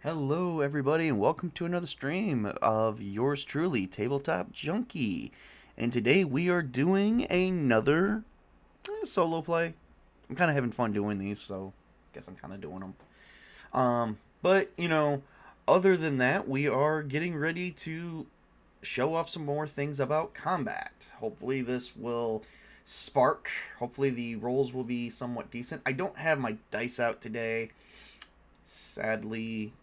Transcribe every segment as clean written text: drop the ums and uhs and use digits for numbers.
Hello, everybody, and welcome to another stream of yours truly, Tabletop Junkie. And today we are doing another solo play. I'm kind of having fun doing these, so I guess I'm kind of doing them. But other than that, we are getting ready to show off some more things about combat. Hopefully, this will spark. Hopefully, the rolls will be somewhat decent. I don't have my dice out today, sadly.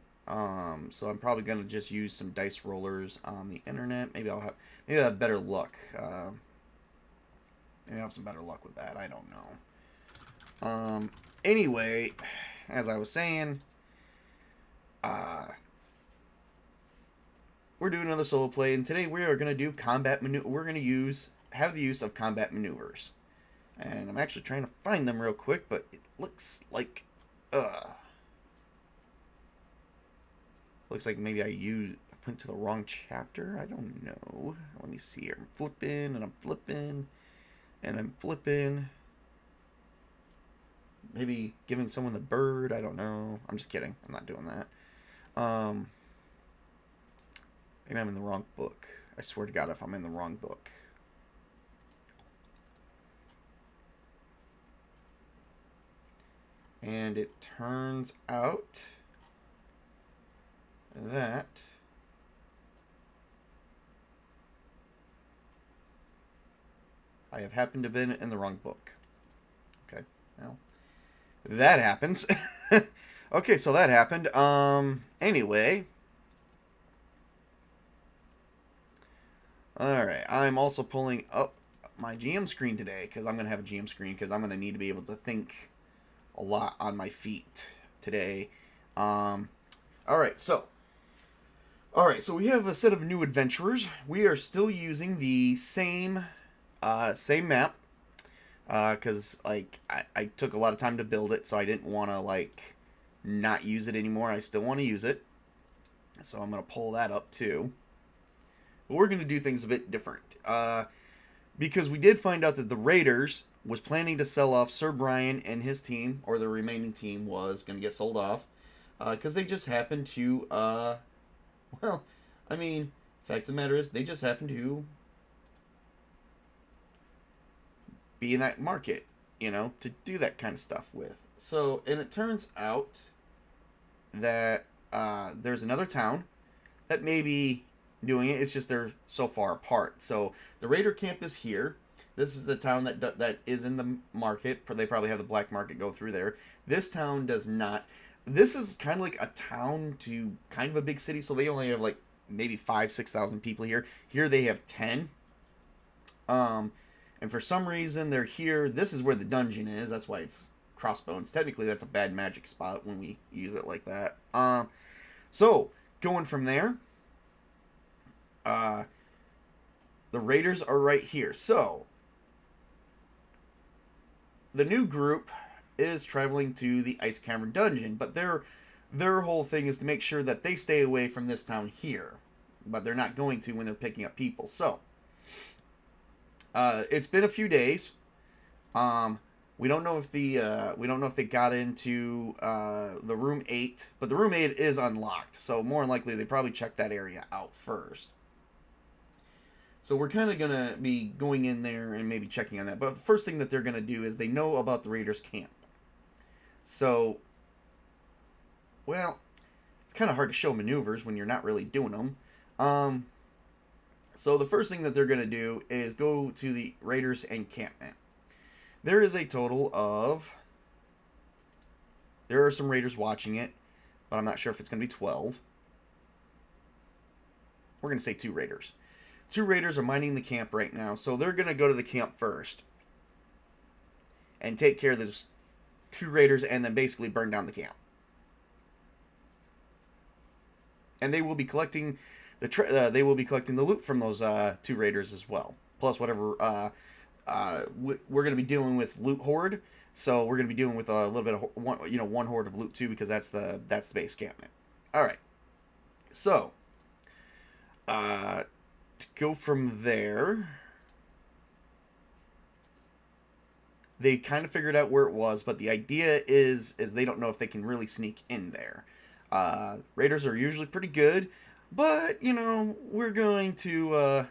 So I'm probably gonna just use some dice rollers on the internet. Maybe I'll have better luck. Maybe I'll have some better luck with that. I don't know. Anyway, as I was saying, uh, we're doing another solo play, and today we are gonna do combat maneuver. We're gonna have the use of combat maneuvers, and I'm actually trying to find them real quick, but it looks like maybe I went to the wrong chapter. I don't know. Let me see here. I'm flipping and I'm flipping and I'm flipping. Maybe giving someone the bird. I don't know. I'm just kidding. I'm not doing that. Maybe I'm in the wrong book. I swear to God if I'm in the wrong book. And it turns out that I have happened to have been in the wrong book. Okay, well, that happens. Okay, so that happened. Anyway. Alright, I'm also pulling up my GM screen today, because I'm going to have a GM screen, because I'm going to need to be able to think a lot on my feet today. Alright, so we have a set of new adventurers. We are still using the same map, because I took a lot of time to build it, so I didn't want to not use it anymore. I still want to use it, so I'm gonna pull that up too. But we're gonna do things a bit different, because we did find out that the Raiders was planning to sell off Sir Brian and his team, or the remaining team was gonna get sold off, because they just happened to well, I mean, fact of the matter is, they just happen to be in that market, to do that kind of stuff with. So, and it turns out that there's another town that may be doing it. It's just they're so far apart. So, the Raider camp is here. This is the town that is in the market. They probably have the black market go through there. This town does not. This is kind of like a town to kind of a big city, so they only have maybe 5,000-6,000 people here. Here they have 10. And for some reason they're here. This is where the dungeon is. That's why it's crossbones. Technically, that's a bad magic spot when we use it like that. So going from there, the Raiders are right here. So the new group is traveling to the Ice Cavern dungeon, but their whole thing is to make sure that they stay away from this town here, but they're not going to when they're picking up people. So it's been a few days. We don't know if they got into the room 8, but the room 8 is unlocked, so more than likely they probably checked that area out first. So we're kind of going to be going in there and maybe checking on that. But the first thing that they're going to do is they know about the Raiders camp. So, well, it's kind of hard to show maneuvers when you're not really doing them. So the first thing that they're going to do is go to the Raiders encampment. There is a total of... There are some Raiders watching it, but I'm not sure if it's going to be 12. We're going to say 2 Raiders. 2 Raiders are mining the camp right now, so they're going to go to the camp first and take care of those 2 Raiders and then basically burn down the camp. And they will be collecting the loot from those 2 Raiders as well, plus whatever. We're going to be dealing with loot horde, so we're going to be dealing with a little bit of one horde of loot too, because that's the base campment. All right, so to go from there, they kind of figured out where it was, but the idea is they don't know if they can really sneak in there. Raiders are usually pretty good, but, you know, we're going to,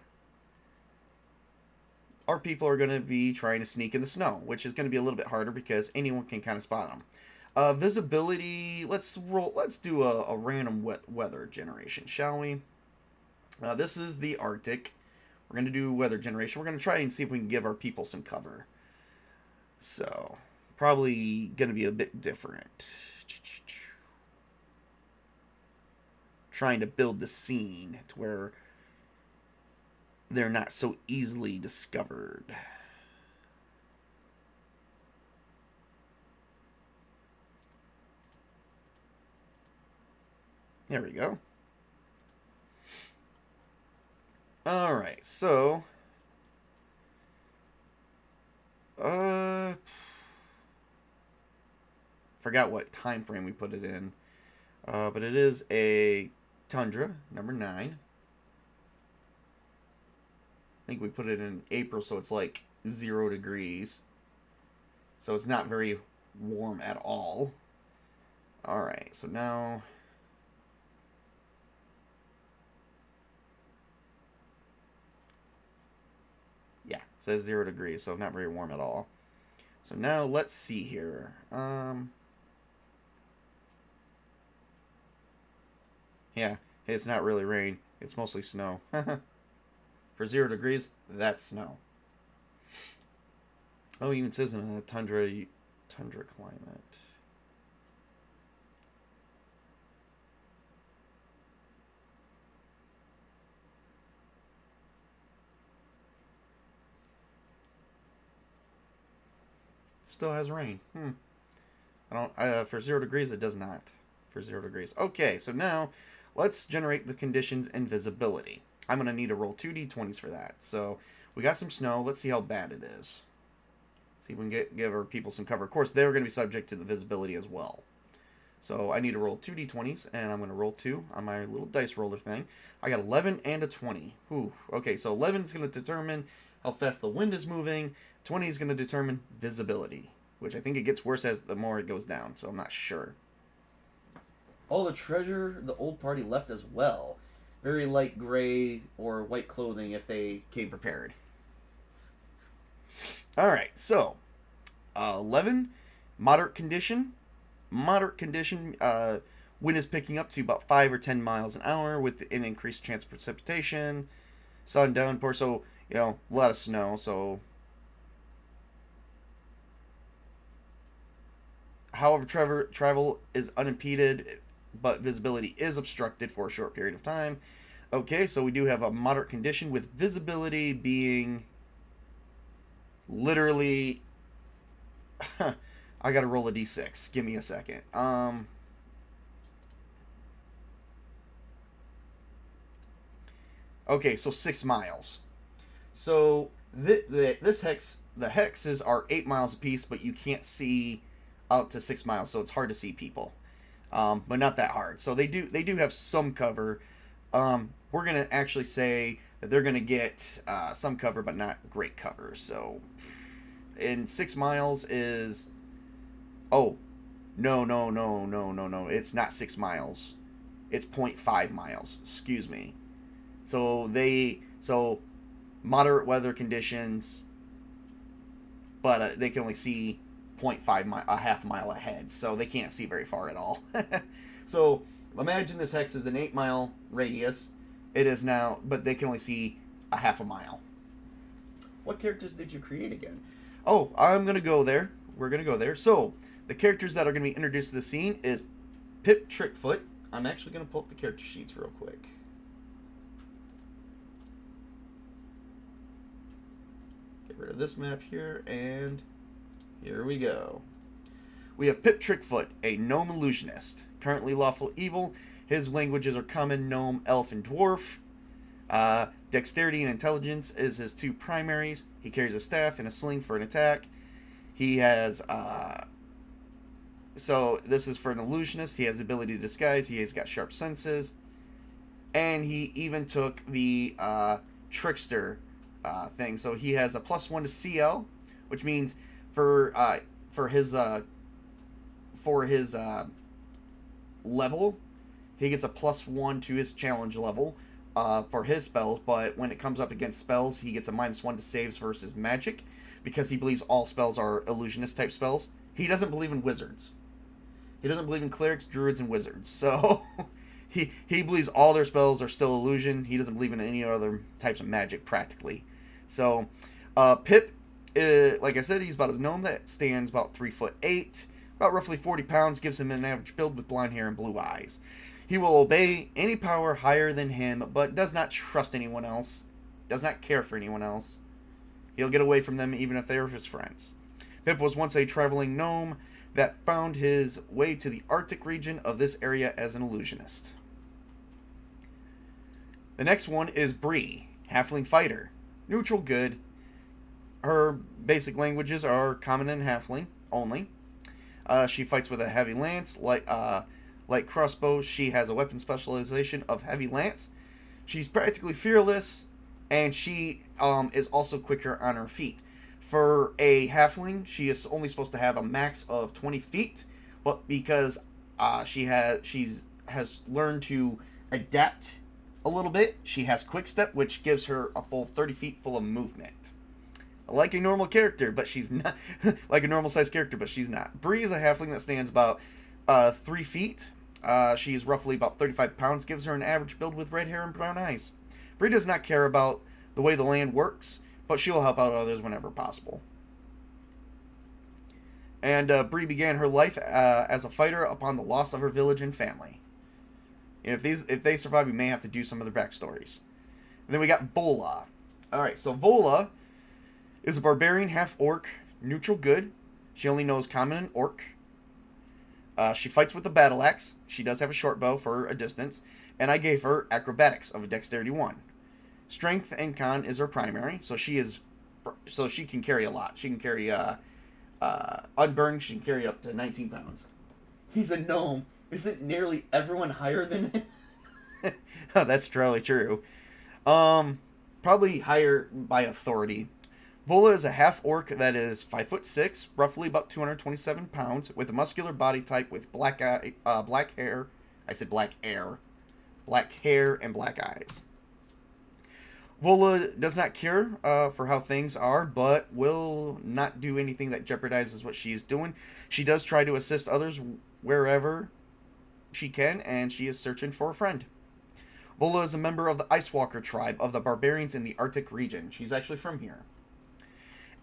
our people are going to be trying to sneak in the snow, which is going to be a little bit harder because anyone can kind of spot them. Visibility, let's do a random weather generation, shall we? This is the Arctic. We're going to do weather generation. We're going to try and see if we can give our people some cover. So, probably going to be a bit different. Trying to build the scene to where they're not so easily discovered. There we go. Alright, so... forgot what time frame we put it in. But it is a tundra, number 9. I think we put it in April, so it's like 0 degrees. So it's not very warm at all. Alright, so now... yeah, it says 0 degrees, so not very warm at all. So now let's see here. Yeah, it's not really rain. It's mostly snow. For 0 degrees, that's snow. Oh, it even says in a tundra climate. Still has rain. I don't. For 0 degrees, it does not. For 0 degrees. Okay, so now let's generate the conditions and visibility. I'm going to need to roll 2 d20s for that. So we got some snow. Let's see how bad it is. See if we can give our people some cover. Of course, they're going to be subject to the visibility as well. So I need to roll 2 d20s, and I'm going to roll 2 on my little dice roller thing. I got 11 and a 20. Ooh, okay, so 11 is going to determine how fast the wind is moving. 20 is going to determine visibility, which I think it gets worse as the more it goes down, so I'm not sure. All the treasure the old party left as well. Very light gray or white clothing if they came prepared. Alright, so 11, moderate condition. Moderate condition, wind is picking up to about 5 or 10 miles an hour with an increased chance of precipitation. Sun downpour, so, you know, a lot of snow, so... However, travel is unimpeded, but visibility is obstructed for a short period of time. Okay, so we do have a moderate condition with visibility being literally... I gotta roll a d6. Give me a second. Okay, so 6 miles. So the hexes are 8 miles apiece, but you can't see out to 6 miles, so it's hard to see people. But not that hard. So they do have some cover. We're gonna actually say that they're gonna get some cover, but not great cover. So, in 6 miles is, oh, no. It's not 6 miles. It's 0.5 miles. Excuse me. So moderate weather conditions, but they can only see 0.5 a half mile ahead, so they can't see very far at all. So imagine this hex is an 8-mile radius. It is now, but they can only see a half a mile. What characters did you create again? Oh, I'm gonna go there. We're gonna go there. So the characters that are gonna be introduced to the scene is Pip Trickfoot. I'm actually gonna pull up the character sheets real quick. Get rid of this map here, and here we go. We have Pip Trickfoot, a gnome illusionist. Currently lawful evil. His languages are common, gnome, elf, and dwarf. Dexterity and intelligence is his 2 primaries. He carries a staff and a sling for an attack. He has... so this is for an illusionist. He has the ability to disguise. He has got sharp senses. And he even took the trickster thing. So he has a +1 to CL, which means for his level, He gets a +1 to his challenge level for his spells, but when it comes up against spells, he gets a -1 to saves versus magic because he believes all spells are illusionist type spells. He doesn't believe in wizards. He doesn't believe in clerics, druids, and wizards. So he believes all their spells are still illusion. He doesn't believe in any other types of magic practically. So Pip, like I said, he's about a gnome that stands about 3'8", about roughly 40 pounds, gives him an average build with blonde hair and blue eyes. He will obey any power higher than him, but does not trust anyone else, does not care for anyone else. He'll get away from them even if they are his friends. Pip was once a traveling gnome that found his way to the Arctic region of this area as an illusionist. The next one is Bree, halfling fighter. Neutral good. Her basic languages are common and halfling only. She fights with a heavy lance. Like crossbow, she has a weapon specialization of heavy lance. She's practically fearless, and she is also quicker on her feet. For a halfling, she is only supposed to have a max of 20 feet, but because she has learned to adapt a little bit, she has quick step, which gives her a full 30 feet full of movement. Like a normal character, but she's not. Like a normal sized character, but she's not. Bree is a halfling that stands about 3 feet. She is roughly about 35 pounds, gives her an average build with red hair and brown eyes. Bree does not care about the way the land works, but she'll help out others whenever possible. And Bree began her life as a fighter upon the loss of her village and family. And if they survive, we may have to do some of their backstories. And then we got Vola. Alright, so Vola is a barbarian half-orc, neutral good. She only knows common and orc. She fights with the battle axe. She does have a short bow for a distance. And I gave her acrobatics of a dexterity 1. Strength and con is her primary, so she can carry a lot. She can carry unburned. She can carry up to 19 pounds. He's a gnome. Isn't nearly everyone higher than him? Oh, that's totally true. Probably higher by authority. Vola is a half-orc that is 5'6", roughly about 227 pounds, with a muscular body type with black hair. I said black hair. Black hair and black eyes. Vola does not care for how things are, but will not do anything that jeopardizes what she is doing. She does try to assist others wherever she can, and she is searching for a friend. Vola is a member of the Ice Walker tribe of the barbarians in the Arctic region. She's actually from here.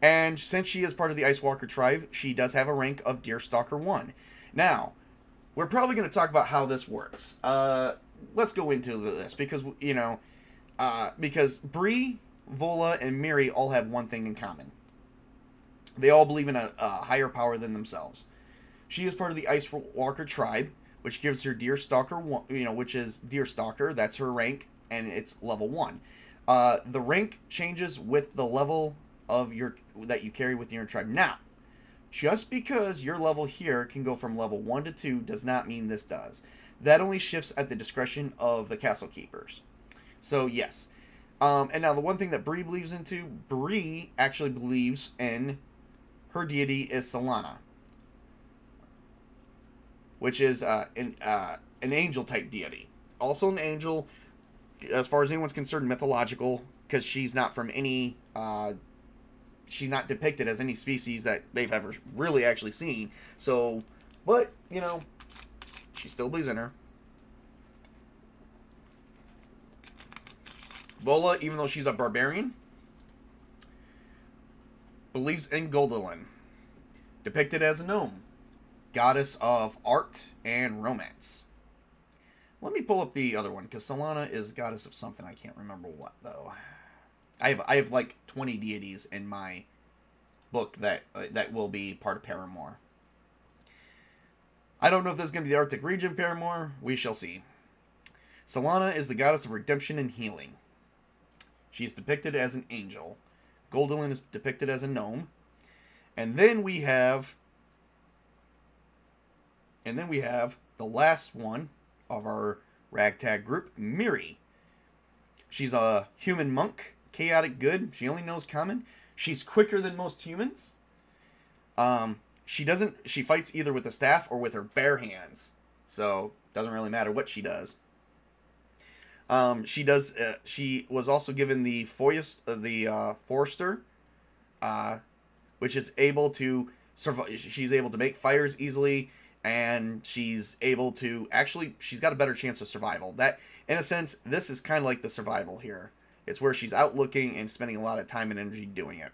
And since she is part of the Ice Walker tribe, she does have a rank of Deerstalker 1. Now, we're probably going to talk about how this works. Let's go into this because, because Bree, Vola, and Miri all have one thing in common. They all believe in a higher power than themselves. She is part of the Ice Walker tribe, which gives her Deerstalker 1, which is Deerstalker. That's her rank, and it's level 1. The rank changes with the level of that you carry within your tribe. Now, just because your level here can go from level 1 to 2 does not mean this does. That only shifts at the discretion of the castle keepers. So, yes. And now the one thing that Bree believes into, Bree actually believes in her deity is Solana, which is an angel-type deity. Also an angel, as far as anyone's concerned, mythological, because she's not from any... she's not depicted as any species that they've ever really actually seen. So, but, she still believes in her. Vola, even though she's a barbarian, believes in Goldolin, depicted as a gnome, goddess of art and romance. Let me pull up the other one, because Solana is goddess of something. I can't remember what, though. I have like 20 deities in my book that will be part of Paramore. I don't know if this is going to be the Arctic region Paramore. We shall see. Solana is the goddess of redemption and healing. She is depicted as an angel. Goldolin is depicted as a gnome. And then we have the last one of our ragtag group, Miri. She's a human monk. Chaotic good. She only knows common. She's quicker than most humans. She fights either with a staff or with her bare hands. So, doesn't really matter what she does. She was also given the Forester, uh, which is able to survive. She's able to make fires easily, and she's able to she's got a better chance of survival. That, in a sense, this is kind of like the survival here. It's where she's out looking and spending a lot of time and energy doing it.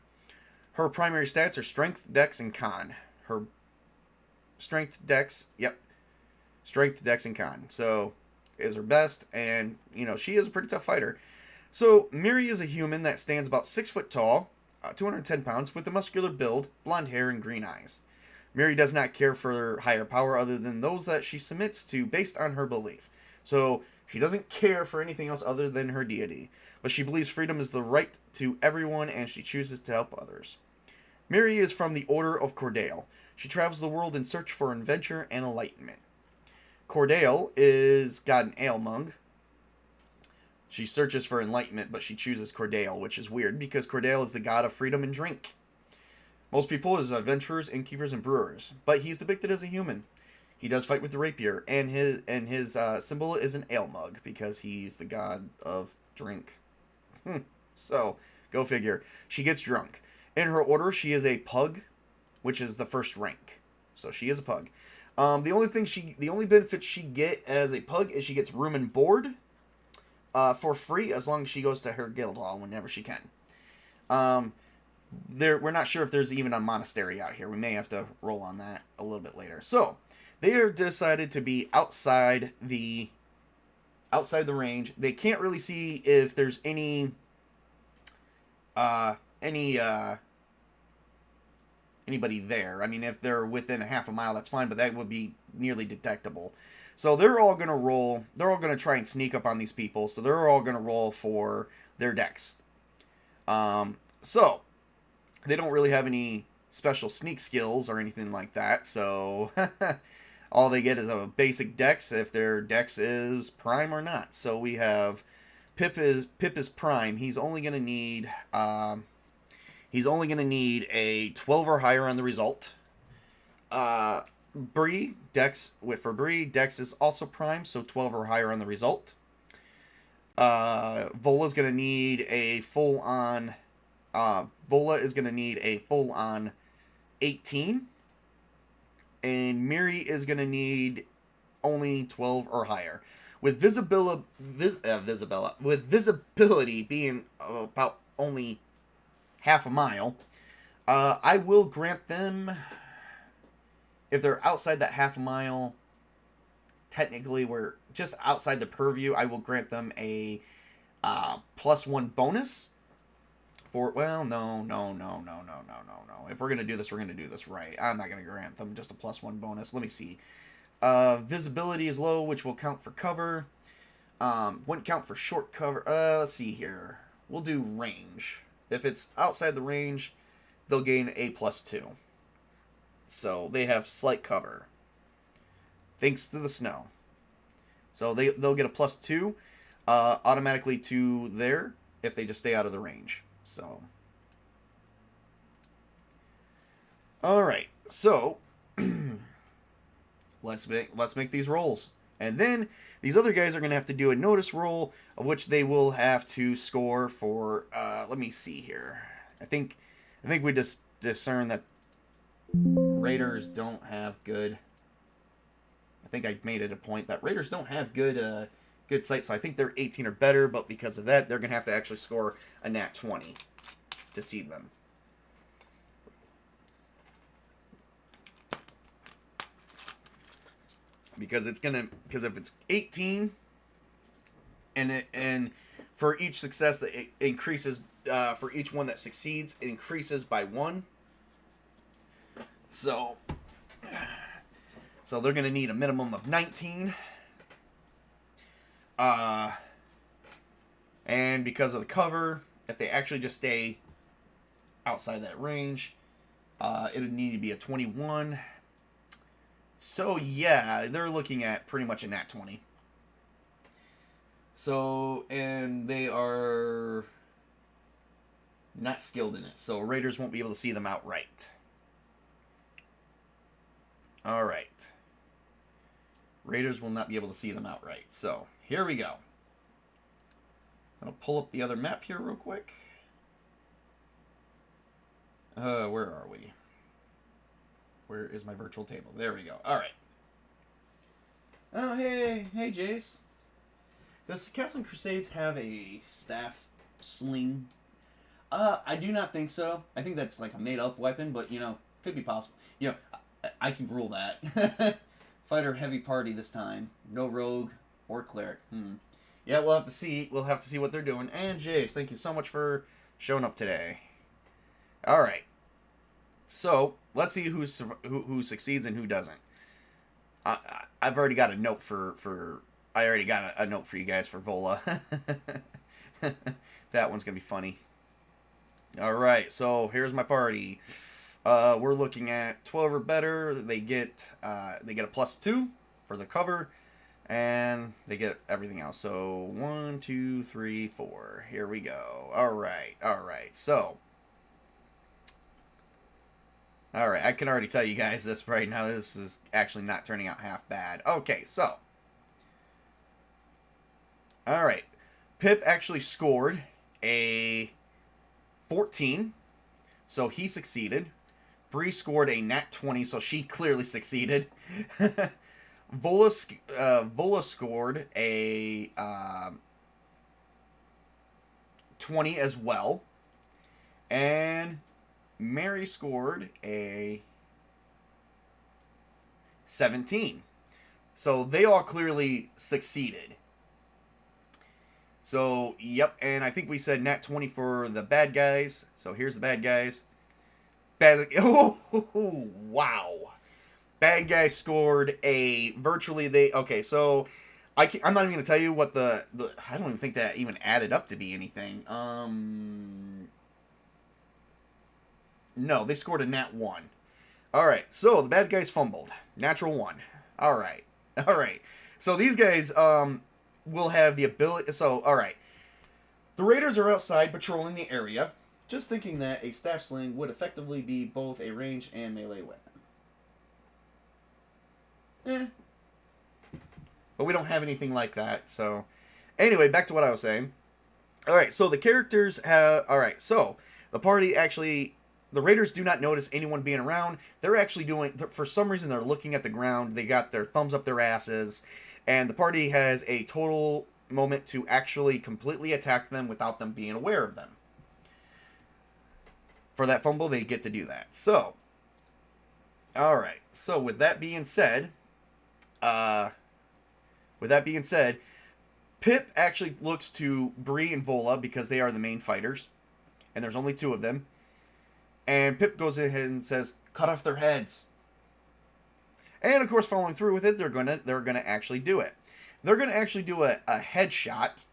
Her primary stats are strength, dex, and con. Her strength, dex, strength, dex, and con. So is her best, and she is a pretty tough fighter. So Miri is a human that stands about 6 foot tall, 210 pounds, with a muscular build, blonde hair, and green eyes. Miri does not care for higher power other than those that she submits to based on her belief. So she doesn't care for anything else other than her deity, but she believes freedom is the right to everyone, and she chooses to help others. Miri is from the Order of Cordale. She travels the world in search for adventure and enlightenment. Cordale is got an ailmung. She searches for enlightenment, but she chooses Cordale, which is weird because Cordale is the god of freedom and drink. Most people is adventurers, innkeepers, and brewers, but he's depicted as a human. He does fight with the rapier, and his symbol is an ale mug because he's the god of drink. So, go figure. She gets drunk. In her order, she is a pug, which is the first rank. So she is a pug. The only benefit she get as a pug is she gets room and board for free as long as she goes to her guild hall whenever she can. We're not sure if there's even a monastery out here. We may have to roll on that a little bit later. So they are decided to be outside the range. They can't really see if there's anybody there. I mean, if they're within a half a mile, that's fine, but that would be nearly detectable. So they're all going to roll. They're all going to try and sneak up on these people. So they're all going to roll for their dex. So they don't really have any special sneak skills or anything like that. So all they get is a basic dex if their dex is prime or not. So we have Pip is prime. He's only going to need a 12 or higher on the result. Bree, dex is also prime, so 12 or higher on the result. Vola's going to need a full on 18. And Miri is going to need only 12 or higher. With visibility being about only half a mile, I will grant them, if they're outside that half a mile, technically we're just outside the purview, I will grant them a +1 bonus for, well, no. If we're going to do this, we're going to do this right. I'm not going to grant them just a +1 bonus. Let me see. Visibility is low, which will count for cover. Wouldn't count for short cover. Let's see here. We'll do range. If it's outside the range, they'll gain a +2. So they have slight cover, thanks to the snow. So they'll get a +2 automatically to there if they just stay out of the range. So, all right. So let's make these rolls, and then these other guys are going to have to do a notice roll, of which they will have to score for. Let me see here. I think we just discern that Raiders don't have good. I think I made it a point that Raiders don't have good sight, so I think they're 18 or better, but because of that, they're going to have to actually score a nat 20 to see them. Because if it's 18 and for each success that it increases, for each one that succeeds, it increases by 1. So they're going to need a minimum of 19. And because of the cover, if they actually just stay outside that range, it would need to be a 21. So yeah, they're looking at pretty much a nat 20. So, and they are not skilled in it, so Raiders won't be able to see them outright. All right. Raiders will not be able to see them outright. So, here we go. I'm going to pull up the other map here real quick. Where are we? Where is my virtual table? There we go. All right. Oh, hey, Jace. Does Castle Crusades have a staff sling? I do not think so. I think that's like a made-up weapon, but, you know, could be possible. You know, I can rule that. Fighter heavy party this time. No rogue or cleric. Yeah, we'll have to see. We'll have to see what they're doing. And Jace, thank you so much for showing up today. All right. So let's see who succeeds and who doesn't. I've already got a note I already got a note for you guys for Vola. That one's gonna be funny. All right, so here's my party. We're looking at 12 or better. They get a +2 for the cover, and they get everything else. So 1, 2, 3, 4. Here we go. All right. So. Alright, I can already tell you guys this right now. This is actually not turning out half bad. Okay, so. Alright. Pip actually scored a 14. So he succeeded. Bree scored a nat 20, so she clearly succeeded. Vola scored a 20 as well. And Mary scored a 17. So they all clearly succeeded. So, yep, and I think we said nat 20 for the bad guys. So here's the bad guys. Oh, wow. Bad guys scored a okay, so I'm not even going to tell you what I don't even think that even added up to be anything. No, they scored a nat 1. Alright, so the bad guys fumbled. Natural 1. Alright. So these guys will have the ability... So, alright. The Raiders are outside patrolling the area, just thinking that a staff sling would effectively be both a range and melee weapon. But we don't have anything like that, so... Anyway, back to what I was saying. Alright, so the characters have... Alright, so the party actually... The Raiders do not notice anyone being around. They're actually doing... For some reason, they're looking at the ground. They got their thumbs up their asses. And the party has a total moment to actually completely attack them without them being aware of them. For that fumble, they get to do that. So, alright. So, with that being said... Pip actually looks to Bree and Vola because they are the main fighters. And there's only 2 of them. And Pip goes ahead and says, cut off their heads. And, of course, following through with it, they're gonna actually do it. They're going to actually do a headshot,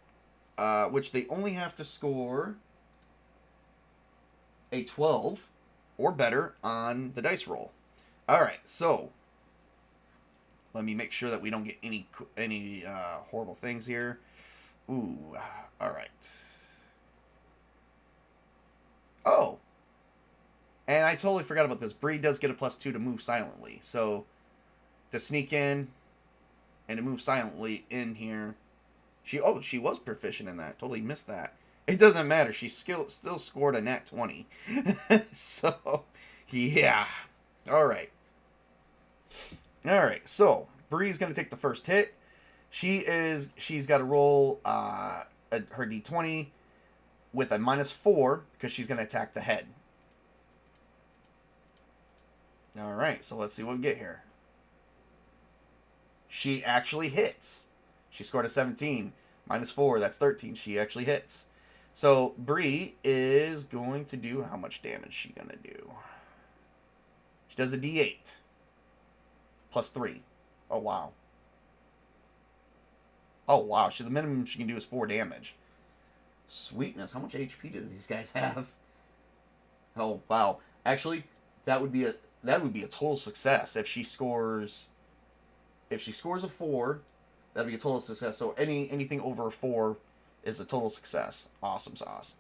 which they only have to score a 12 or better on the dice roll. All right, so let me make sure that we don't get any horrible things here. Ooh, all right. Oh. And I totally forgot about this. Bree does get a +2 to move silently. So, to sneak in and to move silently in here. She was proficient in that. Totally missed that. It doesn't matter. She still scored a nat 20. So, yeah. Alright. Alright, so, Bree's going to take the first hit. She's got to roll her d20 with a -4 because she's going to attack the head. Alright, so let's see what we get here. She actually hits. She scored a 17. -4, that's 13. She actually hits. So, Bree is going to do... How much damage is she going to do? She does a d8. +3. Oh, wow. Oh, wow. The minimum she can do is 4 damage. Sweetness. How much HP do these guys have? Oh, wow. Actually, that would be a total success if she scores a 4. That'd be a total success. So anything over a 4 is a total success. Awesome sauce.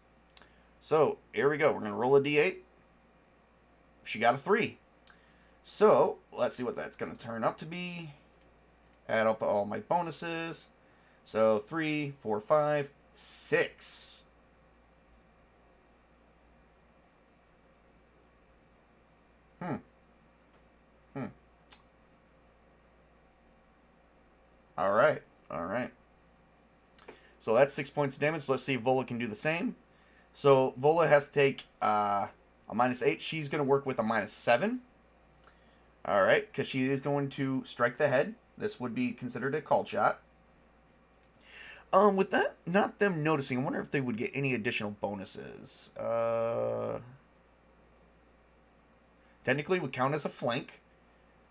So here we go. We're gonna roll a d8. She got a 3. So let's see what that's gonna turn up to be. Add up all my bonuses. So 3, 4, 5, 6. Hmm. Alright. Alright. So that's 6 points of damage. Let's see if Vola can do the same. So Vola has to take a -8. She's going to work with a -7. Alright, because she is going to strike the head. This would be considered a called shot. With that, not them noticing, I wonder if they would get any additional bonuses. Technically would count as a flank.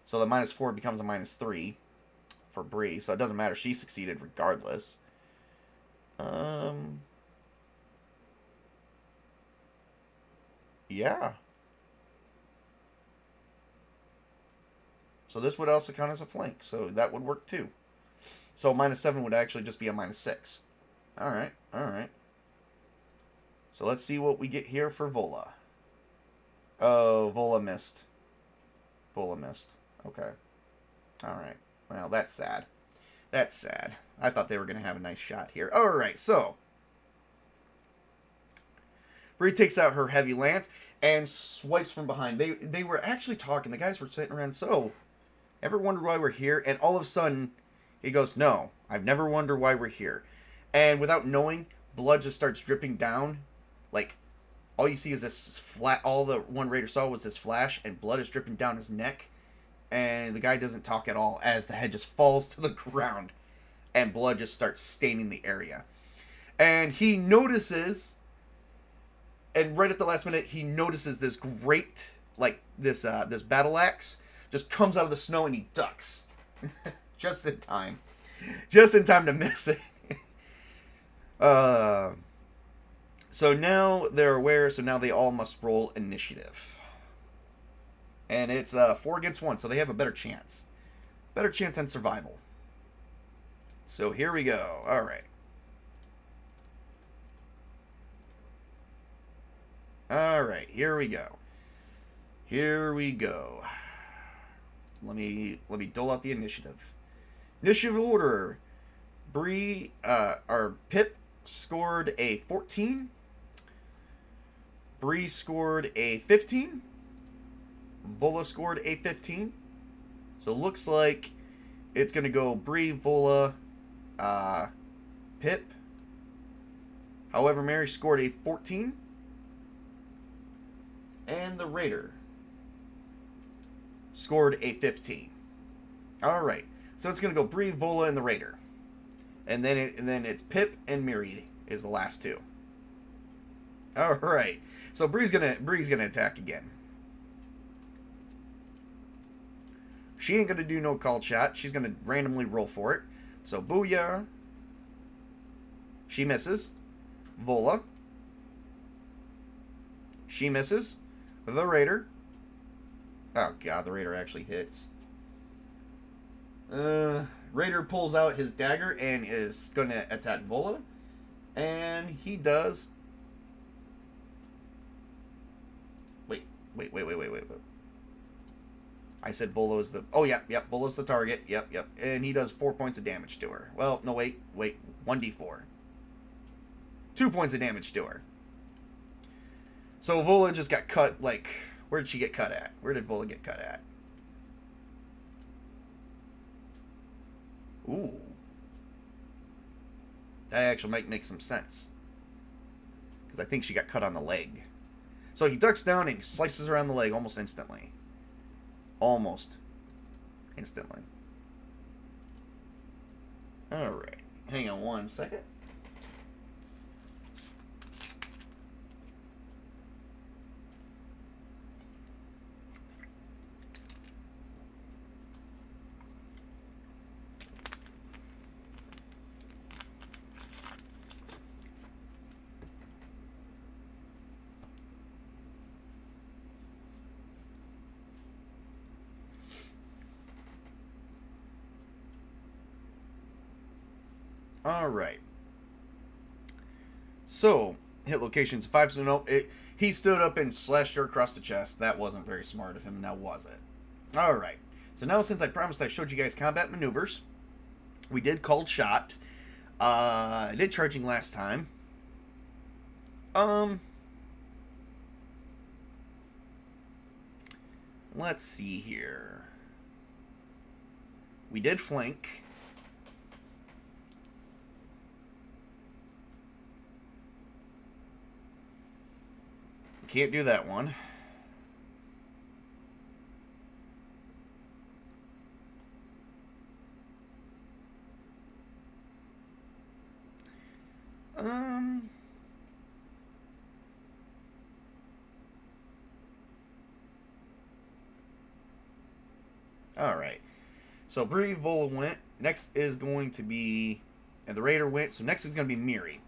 So the -4 becomes a -3 for Bree. So it doesn't matter. She succeeded regardless. Yeah. So this would also count as a flank. So that would work too. So -7 would actually just be a -6. Alright, alright. So let's see what we get here for Vola. Oh, Vola missed. Vola missed. Okay. Alright. Well, that's sad. That's sad. I thought they were going to have a nice shot here. Alright, so. Bree takes out her heavy lance and swipes from behind. They were actually talking. The guys were sitting around. So, ever wondered why we're here? And all of a sudden, he goes, no, I've never wondered why we're here. And without knowing, blood just starts dripping down. Like, all you see is this flat. All the one raider saw was this flash, and blood is dripping down his neck. And the guy doesn't talk at all as the head just falls to the ground. And blood just starts staining the area. And he notices, and right at the last minute, he notices this great, like, this battle axe just comes out of the snow and he ducks. Just in time. Just in time to miss it. So now they're aware, so now they all must roll initiative. And it's 4 against 1, so they have a better chance. Better chance on survival. So here we go. Alright. Alright, here we go. Here we go. Let me dole out the initiative. Initiative order. Bree, or Pip scored a 14. Bree scored a 15. Vola scored a 15. So it looks like it's going to go Bree, Vola, Pip. However, Mary scored a 14. And the Raider scored a 15. Alright. So it's going to go Bree, Vola, and the Raider. And then it's Pip and Miri is the last two. Alright. So Bree's gonna attack again. She ain't gonna do no called shot. She's gonna randomly roll for it. So booyah. She misses. Vola. She misses. The Raider. Oh god, the Raider actually hits. Raider pulls out his dagger and is gonna attack Vola. And he does. Wait. I said Volo is the... Oh, yep, Volo's the target. Yep. And he does 4 points of damage to her. Well, no, wait. 1d4. 2 points of damage to her. So Vola just got cut, like... Where did she get cut at? Where did Vola get cut at? Ooh. That actually might make some sense. Because I think she got cut on the leg. So he ducks down and slices around the leg almost instantly. Almost instantly. Alright. Hang on one second. Alright. So, hit locations 5 so no. He stood up and slashed her across the chest. That wasn't very smart of him, now was it? Alright. So now since I promised I showed you guys combat maneuvers, We did Cold Shot. I did Charging last time. Um, let's see here. We did Flank. Can't do that one. Um, Alright. So Bree Vola went. Next is going to be... And the Raider went. So next is going to be Miri.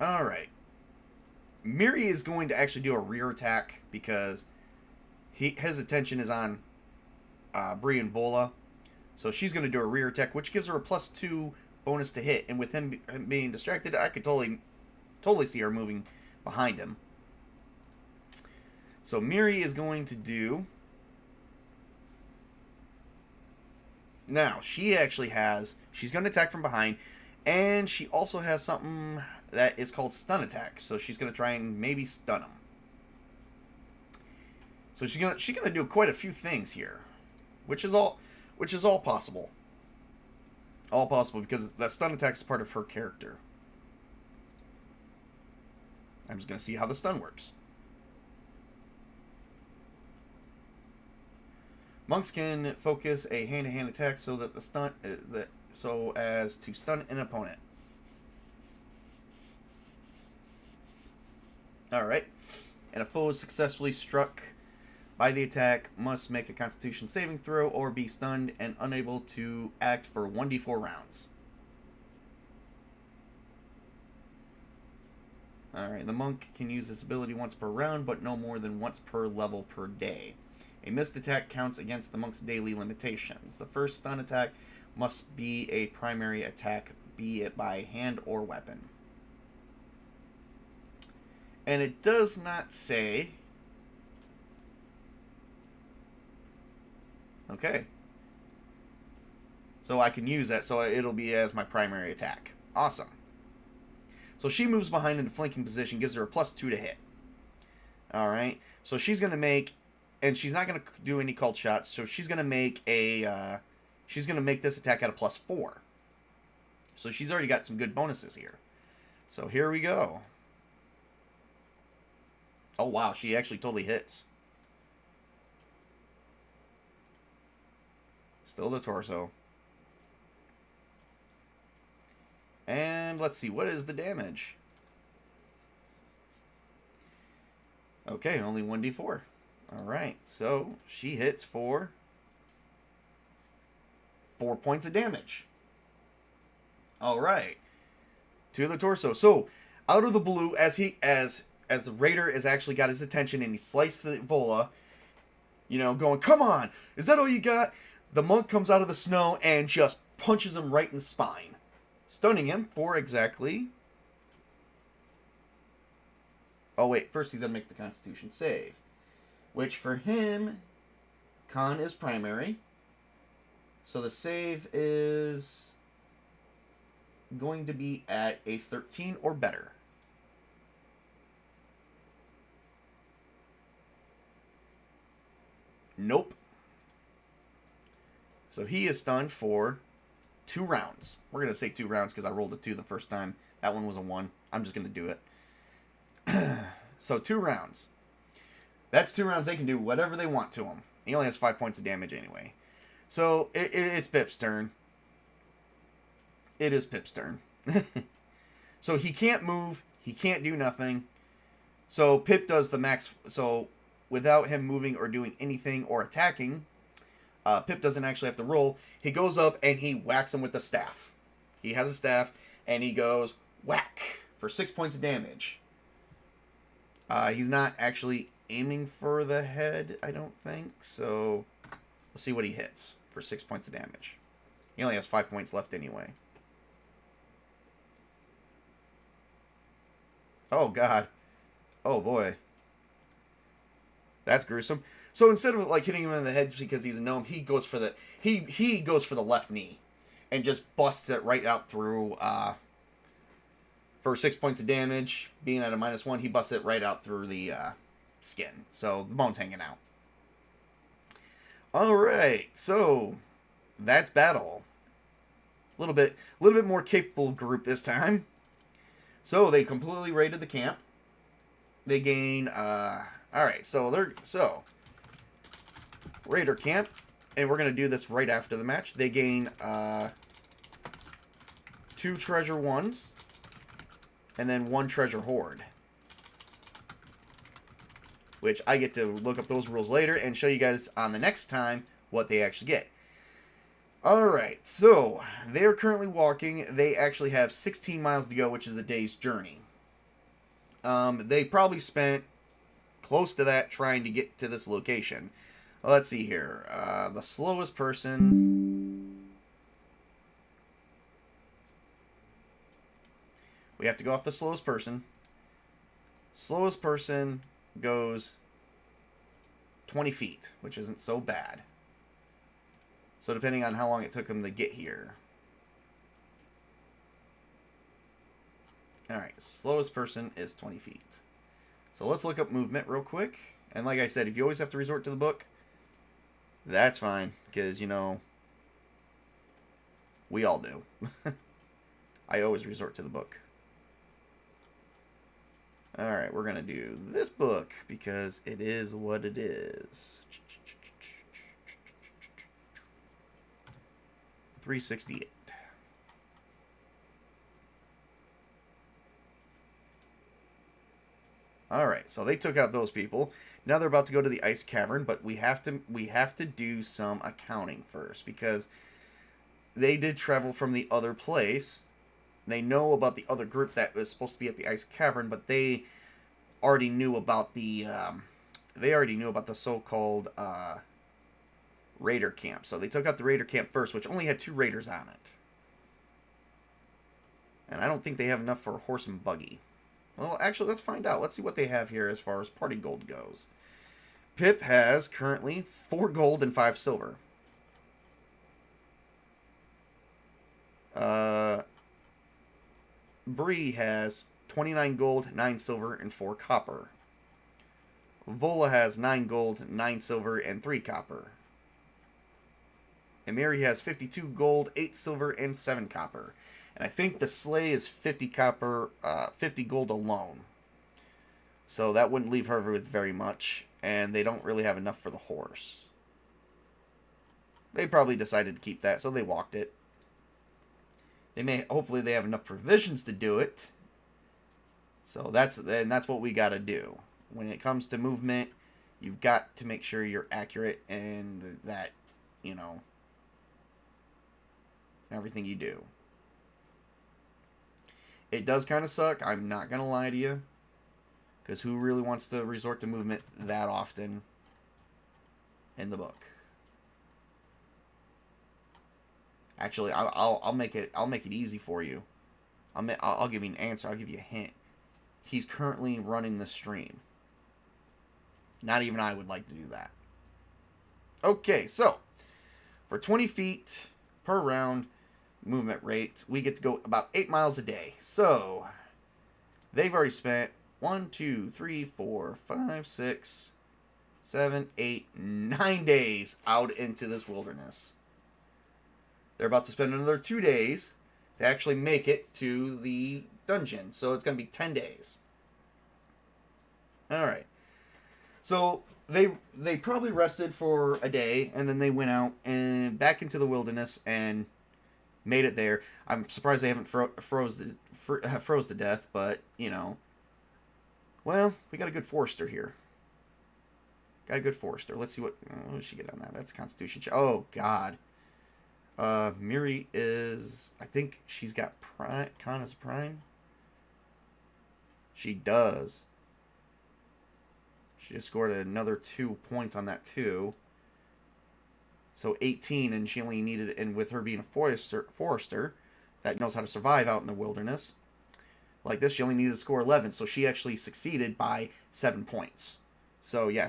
Alright. Miri is going to actually do a rear attack because his attention is on Bree and Vola. So she's going to do a rear attack, which gives her a +2 bonus to hit. And with him being distracted, I could totally see her moving behind him. So Miri is going to do... Now, she actually has... She's going to attack from behind. And she also has something that is called stun attack. So she's going to try and maybe stun him. So she's gonna do quite a few things here. Which is all possible. All possible because that stun attack is part of her character. I'm just going to see how the stun works. Monks can focus a hand-to-hand attack so that so as to stun an opponent. Alright. And a foe is successfully struck by the attack must make a Constitution saving throw or be stunned and unable to act for 1d4 rounds. Alright, the monk can use this ability once per round, but no more than once per level per day. A missed attack counts against the monk's daily limitations. The first stun attack must be a primary attack, be it by hand or weapon. And it does not say... Okay. So I can use that, so it'll be as my primary attack. Awesome. So she moves behind in a flanking position, gives her a +2 to hit. Alright. So she's going to make... And she's not going to do any called shots, so she's going to make a... she's going to make this attack at a +4. So she's already got some good bonuses here. So here we go. Oh, wow. She actually totally hits. Still the torso. And let's see. What is the damage? Okay, only 1d4. Alright, so she hits for 4 points of damage. Alright. To the torso. So, out of the blue, as the Raider has actually got his attention and he sliced the Vola, you know, going, come on, is that all you got? The monk comes out of the snow and just punches him right in the spine, stunning him for exactly... Oh, wait, first he's going to make the Constitution save. Which for him, con is primary. So the save is going to be at a 13 or better. Nope. So he is stunned for 2 rounds. We're going to say 2 rounds because I rolled a 2 the first time. That one was a 1. I'm just going to do it. So 2 rounds. That's 2 rounds. They can do whatever they want to him. He only has 5 points of damage anyway. So it's Pip's turn. It is Pip's turn. So he can't move. He can't do nothing. So Pip does the max. So without him moving or doing anything or attacking, Pip doesn't actually have to roll. He goes up and he whacks him with the staff. He has a staff and he goes whack for 6 points of damage. He's not actually aiming for the head, I don't think. So let's see what he hits for 6 points of damage. He only has 5 points left anyway. Oh, God. Oh, boy. That's gruesome. So instead of like hitting him in the head because he's a gnome, he goes for the he goes for the left knee, and just busts it right out through. For 6 points of damage, being at a -1, he busts it right out through the skin. So the bone's hanging out. All right, so that's battle. A little bit more capable group this time. So they completely raided the camp. They gain. All right, so raider camp, and we're gonna do this right after the match. They gain 2 treasure ones, and then 1 treasure hoard. Which I get to look up those rules later and show you guys on the next time what they actually get. Alright, so they are currently walking. They actually have 16 miles to go, which is a day's journey. They probably spent close to that trying to get to this location. Well, let's see here. The slowest person... We have to go off the slowest person. Slowest person goes 20 feet, which isn't so bad. So depending on how long it took them to get here. Alright, slowest person is 20 feet. So let's look up movement real quick. And like I said, if you always have to resort to the book, that's fine. Because, you know, we all do. I always resort to the book. Alright, we're going to do this book because it is what it is. 368. Alright, so they took out those people. Now they're about to go to the ice cavern, but we have to do some accounting first because they did travel from the other place. They know about the other group that was supposed to be at the ice cavern, but they already knew about the so-called raider camp. So they took out the raider camp first, which only had 2 raiders on it. And I don't think they have enough for a horse and buggy. Well, actually, let's find out. Let's see what they have here as far as party gold goes. Pip has currently 4 gold and 5 silver. Bree has 29 gold, 9 silver, and 4 copper. Vola has 9 gold, 9 silver, and 3 copper. And Mary has 52 gold, 8 silver, and 7 copper. And I think the sleigh is 50 copper, 50 gold alone. So that wouldn't leave her with very much. And they don't really have enough for the horse. They probably decided to keep that, so they walked it. Hopefully they have enough provisions to do it. So that's what we got to do. When it comes to movement, you've got to make sure you're accurate and that, you know, everything you do. It does kind of suck, I'm not going to lie to you. Because who really wants to resort to movement that often in the book? Actually, I'll make it easy for you. I'll give you an answer. I'll give you a hint. He's currently running the stream. Not even I would like to do that. Okay, so for 20 feet per round movement rate, we get to go about 8 miles a day. So they've already spent 1, 2, 3, 4, 5, 6, 7, 8, 9 days out into this wilderness. They're about to spend another 2 days to actually make it to the dungeon. So it's going to be 10 days. Alright. So they probably rested for a day, and then they went out and back into the wilderness and made it there. I'm surprised they haven't froze to death, but, you know. Well, we got a good forester here. Got a good forester. Let's see what does she get on that? That's a constitution check. Oh, God. Miri is, I think she's got prime, con as prime. She does. She just scored another 2 points on that too. So 18, and she only needed, and with her being a forester that knows how to survive out in the wilderness, like this, she only needed to score 11, so she actually succeeded by 7 points. So yeah,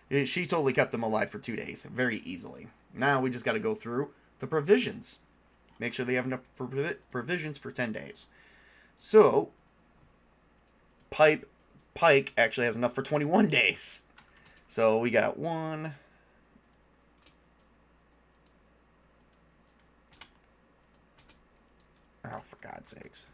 She totally kept them alive for 2 days, very easily. Now we just got to go through the provisions. Make sure they have enough for provisions for 10 days. So, Pike actually has enough for 21 days. So we got one. Oh, for God's sakes.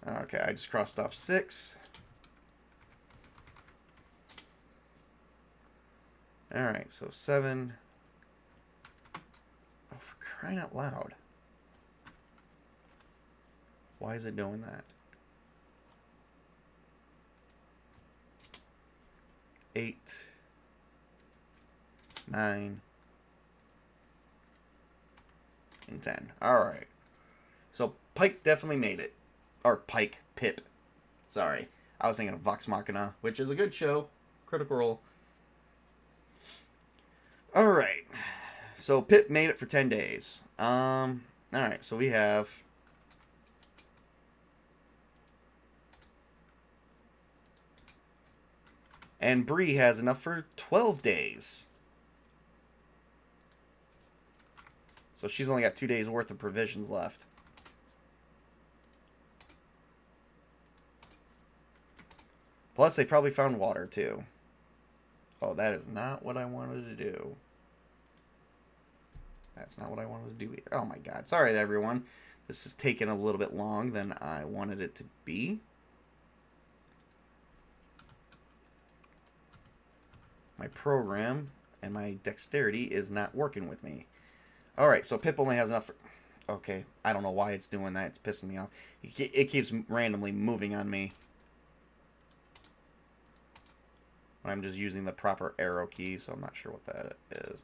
Okay, I just crossed off 6. Alright, so 7. Oh, for crying out loud. Why is it doing that? 8. 9. And 10. Alright. So, Pike definitely made it. Or Pip. Sorry. I was thinking of Vox Machina, which is a good show. Critical Role. Alright. So Pip made it for 10 days. Alright, so we have... And Bree has enough for 12 days. So she's only got 2 days worth of provisions left. Plus, they probably found water, too. Oh, that is not what I wanted to do. That's not what I wanted to do either. Oh, my God. Sorry, everyone. This is taking a little bit long than I wanted it to be. My program and my dexterity is not working with me. Alright, so Pip only has enough for... Okay, I don't know why it's doing that. It's pissing me off. It keeps randomly moving on me. I'm just using the proper arrow key, so I'm not sure what that is.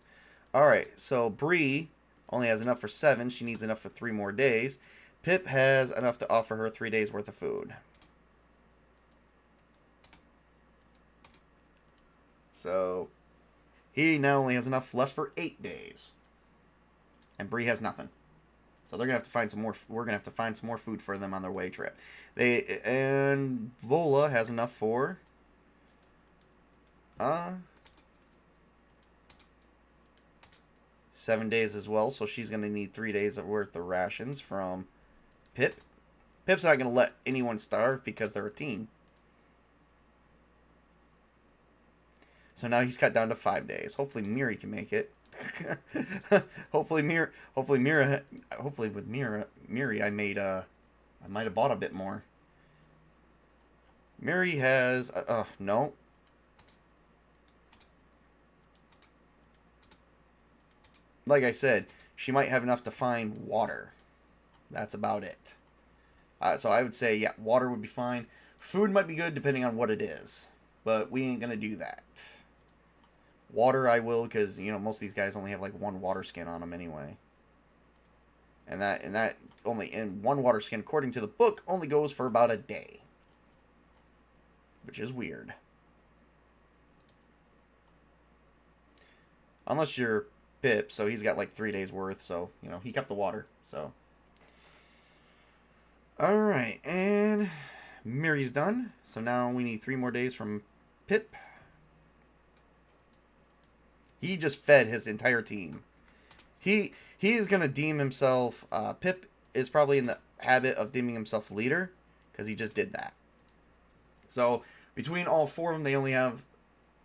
Alright, so Bree only has enough for 7. She needs enough for 3 more days. Pip has enough to offer her 3 days worth of food. So, he now only has enough left for 8 days. And Bree has nothing. So they're gonna have to find some more. We're gonna have to find some more food for them on their way trip. And Vola has enough for 7 days as well. So she's gonna need 3 days worth of rations from Pip. Pip's not gonna let anyone starve because they're a team. So now he's cut down to 5 days. Hopefully Miri can make it. hopefully Miri, with Miri, I might have bought a bit more. Miri has, no. Like I said, she might have enough to find water. That's about it. So I would say, yeah, water would be fine. Food might be good depending on what it is. But we ain't going to do that. Water I will, because, you know, most of these guys only have like 1 water skin on them anyway. And one water skin, according to the book, only goes for about a day. Which is weird. Unless you're Pip, so he's got like 3 days worth, so, you know, he kept the water, so. Alright, and Miri's done. So now we need 3 more days from Pip. He just fed his entire team. He is going to deem himself... Pip is probably in the habit of deeming himself leader, because he just did that. So, between all 4 of them, they only have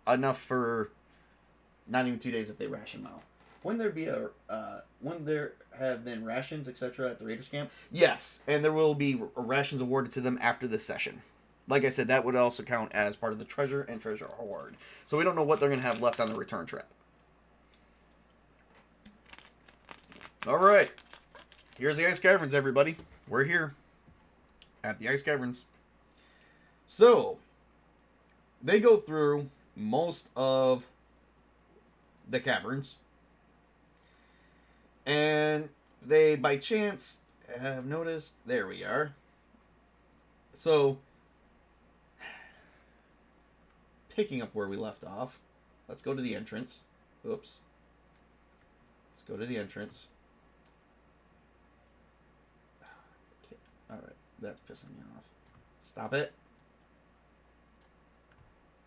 enough for not even 2 days if they ration well. Wouldn't there have been rations, etc. at the Raiders camp? Yes, and there will be rations awarded to them after this session. Like I said, that would also count as part of the treasure and treasure award. So we don't know what they're going to have left on the return trip. Alright. Here's the Ice Caverns, everybody. We're here at the Ice Caverns. So, they go through most of the caverns. And they, by chance, have noticed... There we are. So, picking up where we left off, let's go to the entrance. Oops. Let's go to the entrance. Alright, that's pissing me off. Stop it.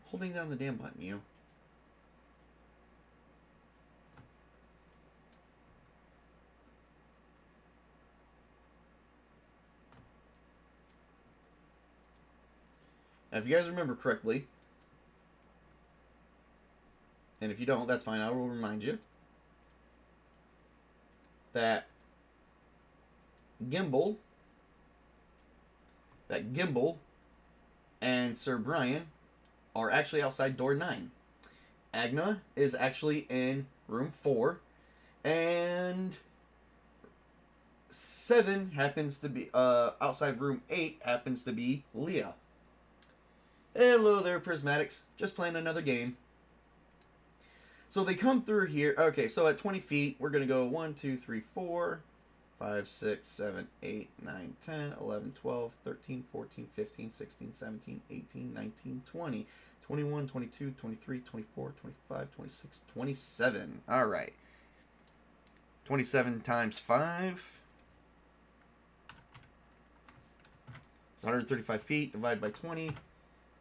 Holding down the damn button, you. Now, if you guys remember correctly, and if you don't, that's fine, I will remind you, that Gimbal and Sir Brian are actually outside door 9. Agna is actually in room 4, and 7 happens to be, outside room 8 happens to be Leah. Hello there, Prismatics. Just playing another game. So they come through here. Okay, so at 20 feet, we're going to go 1, 2, 3, 4, 5, 6, 7, 8, 9, 10, 11, 12, 13, 14, 15, 16, 17, 18, 19, 20, 21, 22, 23, 24, 25, 26, 27. All right. 27 times 5. It's 135 feet divided by 20.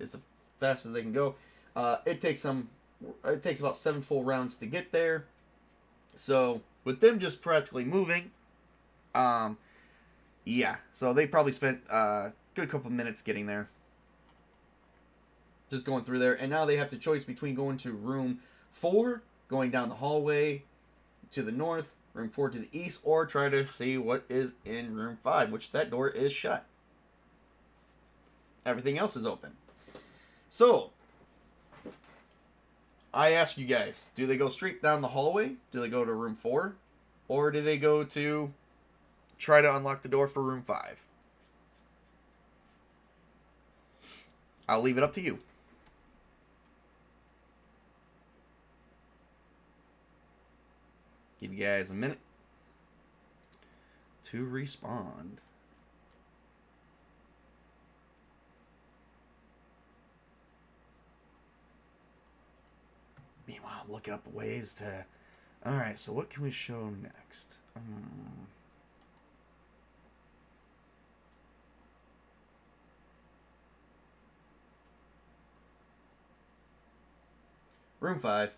It's the fastest they can go. It takes about 7 full rounds to get there. So with them just practically moving, yeah. So they probably spent a good couple minutes getting there. Just going through there, and now they have the choice between going to room 4, going down the hallway to the north, room 4 to the east, or try to see what is in room 5, which that door is shut. Everything else is open. So, I ask you guys, do they go straight down the hallway? Do they go to room 4? Or do they go to try to unlock the door for room 5? I'll leave it up to you. Give you guys a minute to respond. Meanwhile, I'm looking up ways to... Alright, so what can we show next? Room 5.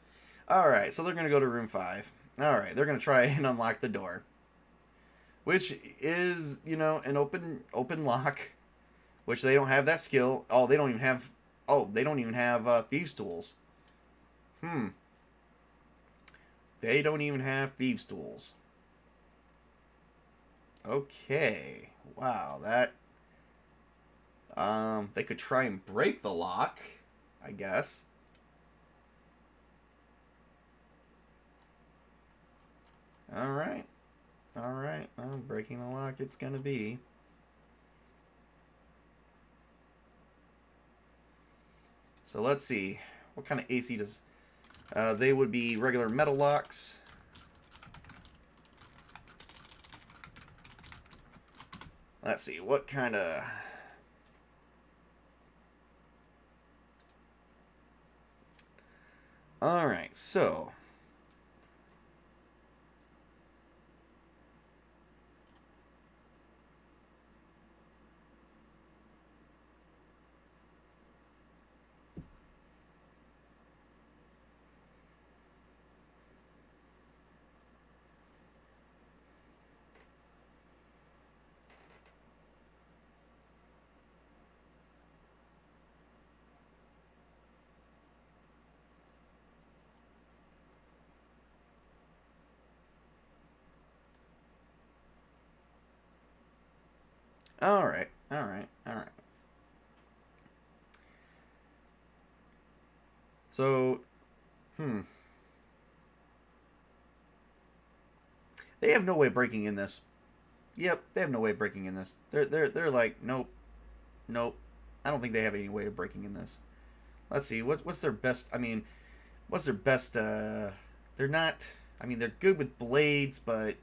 Alright, so they're going to go to room 5. Alright, they're going to try and unlock the door. Which is, you know, an open lock. Which they don't have that skill. Oh, they don't even have... Oh, they don't even have thieves' tools. They don't even have thieves' tools. Okay. Wow, that... they could try and break the lock, I guess. Alright. Alright. Well, breaking the lock it's gonna be. So let's see. What kind of AC does... they would be regular metal locks. Let's see, what kind of... Alright, so... Alright. So, they have no way of breaking in this. Yep, they have no way of breaking in this. They're like, nope. I don't think they have any way of breaking in this. Let's see, what's their best, what's their best, they're not, they're good with blades, but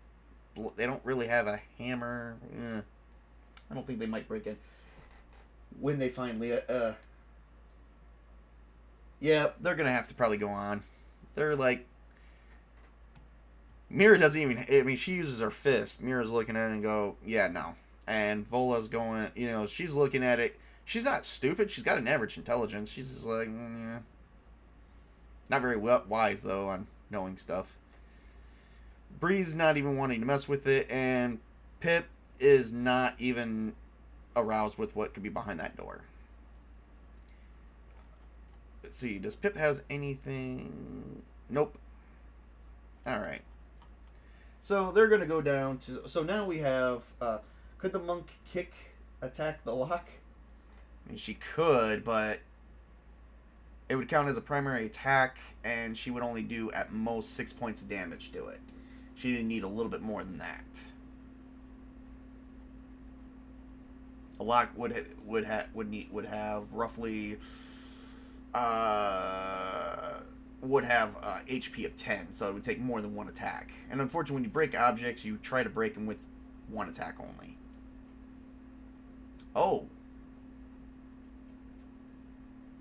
they don't really have a hammer. I don't think they might break in. When they finally, yeah, they're gonna have to probably go on. They're like, Mira doesn't even, she uses her fist. Mira's looking at it and go, yeah, no. And Vola's going, you know, she's looking at it. She's not stupid. She's got an average intelligence. She's just like, yeah. Not very wise, though, on knowing stuff. Bree's not even wanting to mess with it, and Pip is not even aroused with what could be behind that door. Let's see, does Pip has anything? Nope. Alright. So they're going to go down to... So now we have... could the monk kick attack the lock? I mean, she could, but it would count as a primary attack, and she would only do at most 6 points of damage to it. She didn't need a little bit more than that. A lock would have roughly would have HP of 10, so it would take more than one attack. And unfortunately, when you break objects, you try to break them with one attack only. Oh.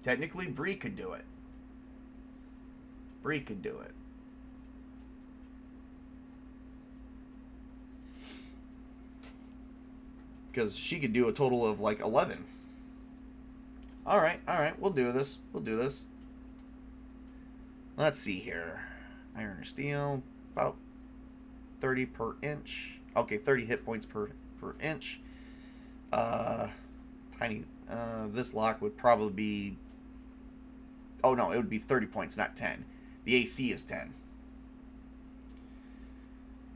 Technically, Bree could do it. Bree could do it. Because she could do a total of like 11. Alright, we'll do this. Let's see here. Iron or steel, about 30 per inch. Okay, 30 hit points per inch. Tiny. This lock would probably be... Oh no, it would be 30 points, not 10. The AC is 10.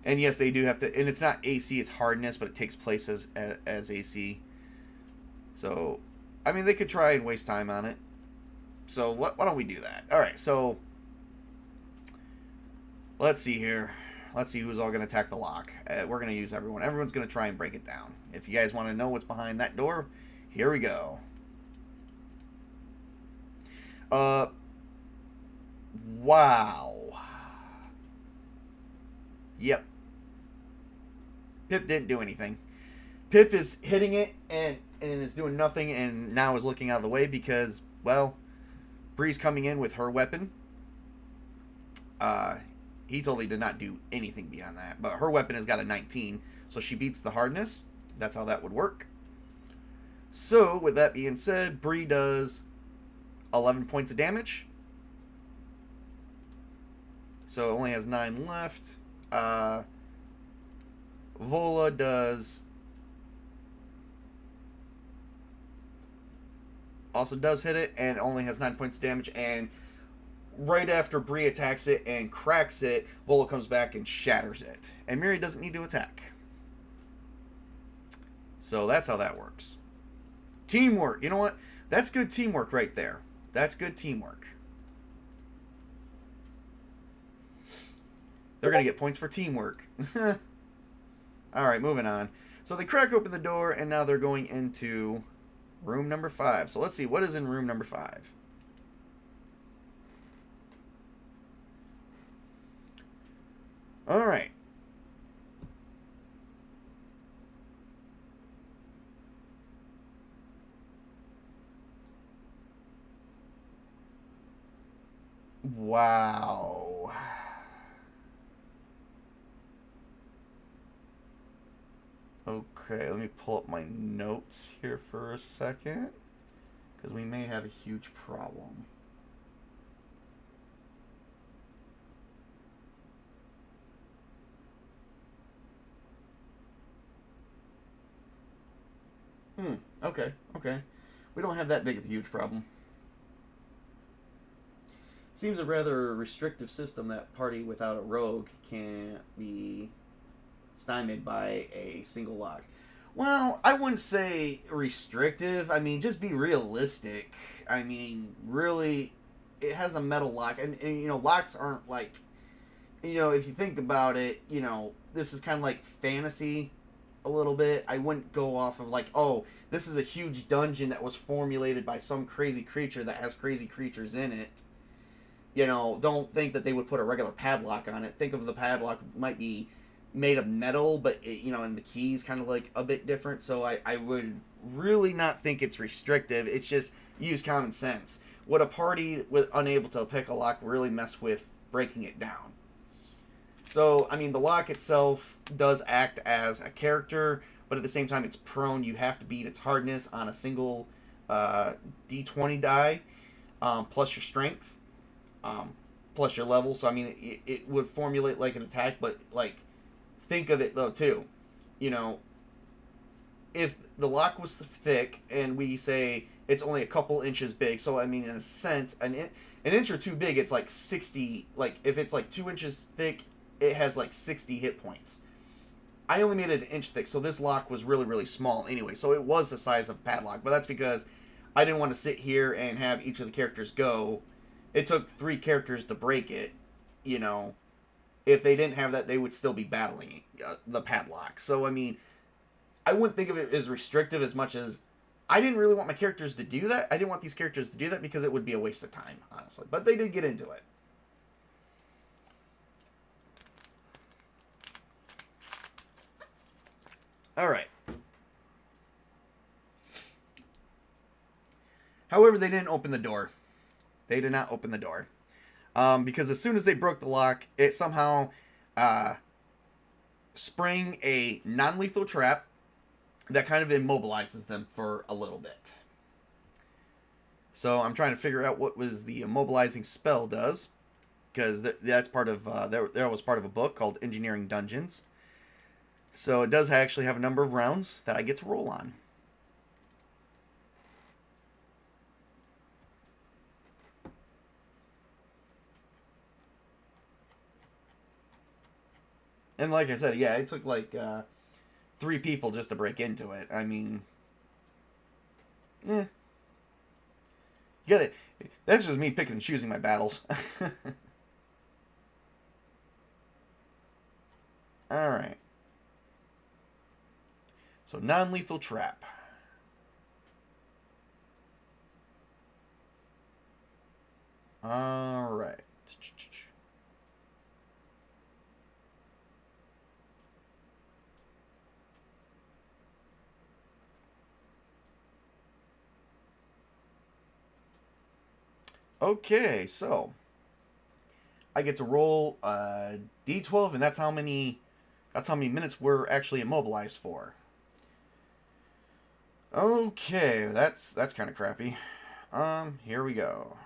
And yes, they do have to... And it's not AC, it's hardness, but it takes place as AC. So, I mean, they could try and waste time on it. So, why don't we do that? Alright, so... Let's see here. Let's see who's all going to attack the lock. We're going to use everyone. Everyone's going to try and break it down. If you guys want to know what's behind that door, here we go. Wow. Yep. Pip didn't do anything. Pip is hitting it and is doing nothing, and now is looking out of the way because, well, Bree's coming in with her weapon. He totally did not do anything beyond that, but her weapon has got a 19, so she beats the hardness. That's how that would work. So, with that being said, Bree does 11 points of damage. So, it only has 9 left. Vola also does hit it and only has 9 points of damage, and right after Bree attacks it and cracks it, Vola comes back and shatters it. And Miri doesn't need to attack. So that's how that works. Teamwork. You know what? That's good teamwork right there. That's good teamwork. They're going to get points for teamwork. Alright, moving on. So they crack open the door, and now they're going into room number 5. So let's see, what is in room number 5? Alright. Wow. Okay, let me pull up my notes here for a second, because we may have a huge problem. Okay. We don't have that big of a huge problem. Seems a rather restrictive system that party without a rogue can't be stymied by a single lock. Well, I wouldn't say restrictive. I mean, just be realistic. I mean, really, it has a metal lock. And you know, locks aren't like... You know, if you think about it, you know, this is kind of like fantasy a little bit. I wouldn't go off of like, oh, this is a huge dungeon that was formulated by some crazy creature that has crazy creatures in it. You know, don't think that they would put a regular padlock on it. Think of the padlock might be made of metal, but, it, you know, and the key's kind of like a bit different. So I would really not think it's restrictive. It's just use common sense. Would a party with unable to pick a lock really mess with breaking it down? So, I mean, the lock itself does act as a character, but at the same time it's prone. You have to beat its hardness on a single D20 die, plus your strength, plus your level. So I mean, it would formulate like an attack, but like think of it though too, you know, if the lock was thick and we say it's only a couple inches big, so I mean in a sense an inch or two big, it's like 60. Like if it's like 2 inches thick, it has like 60 hit points. I only made it an inch thick, so this lock was really, really small anyway. So it was the size of a padlock, but that's because I didn't want to sit here and have each of the characters go. It took 3 characters to break it, you know. If they didn't have that, they would still be battling the padlock. So, I mean, I wouldn't think of it as restrictive as much as I didn't really want my characters to do that. I didn't want these characters to do that because it would be a waste of time, honestly. But they did get into it. All right. However, they didn't open the door. They did not open the door. Because as soon as they broke the lock, it somehow sprang a non-lethal trap that kind of immobilizes them for a little bit. So I'm trying to figure out what was the immobilizing spell does, because that's part of there was part of a book called Engineering Dungeons. So it does actually have a number of rounds that I get to roll on. And like I said, yeah, it took like 3 people just to break into it. I mean, you got it. That's just me picking and choosing my battles. All right. So non-lethal trap. All right. Okay, so I get to roll D12, and that's how many minutes we're actually immobilized for. Okay, that's kind of crappy. Here we go.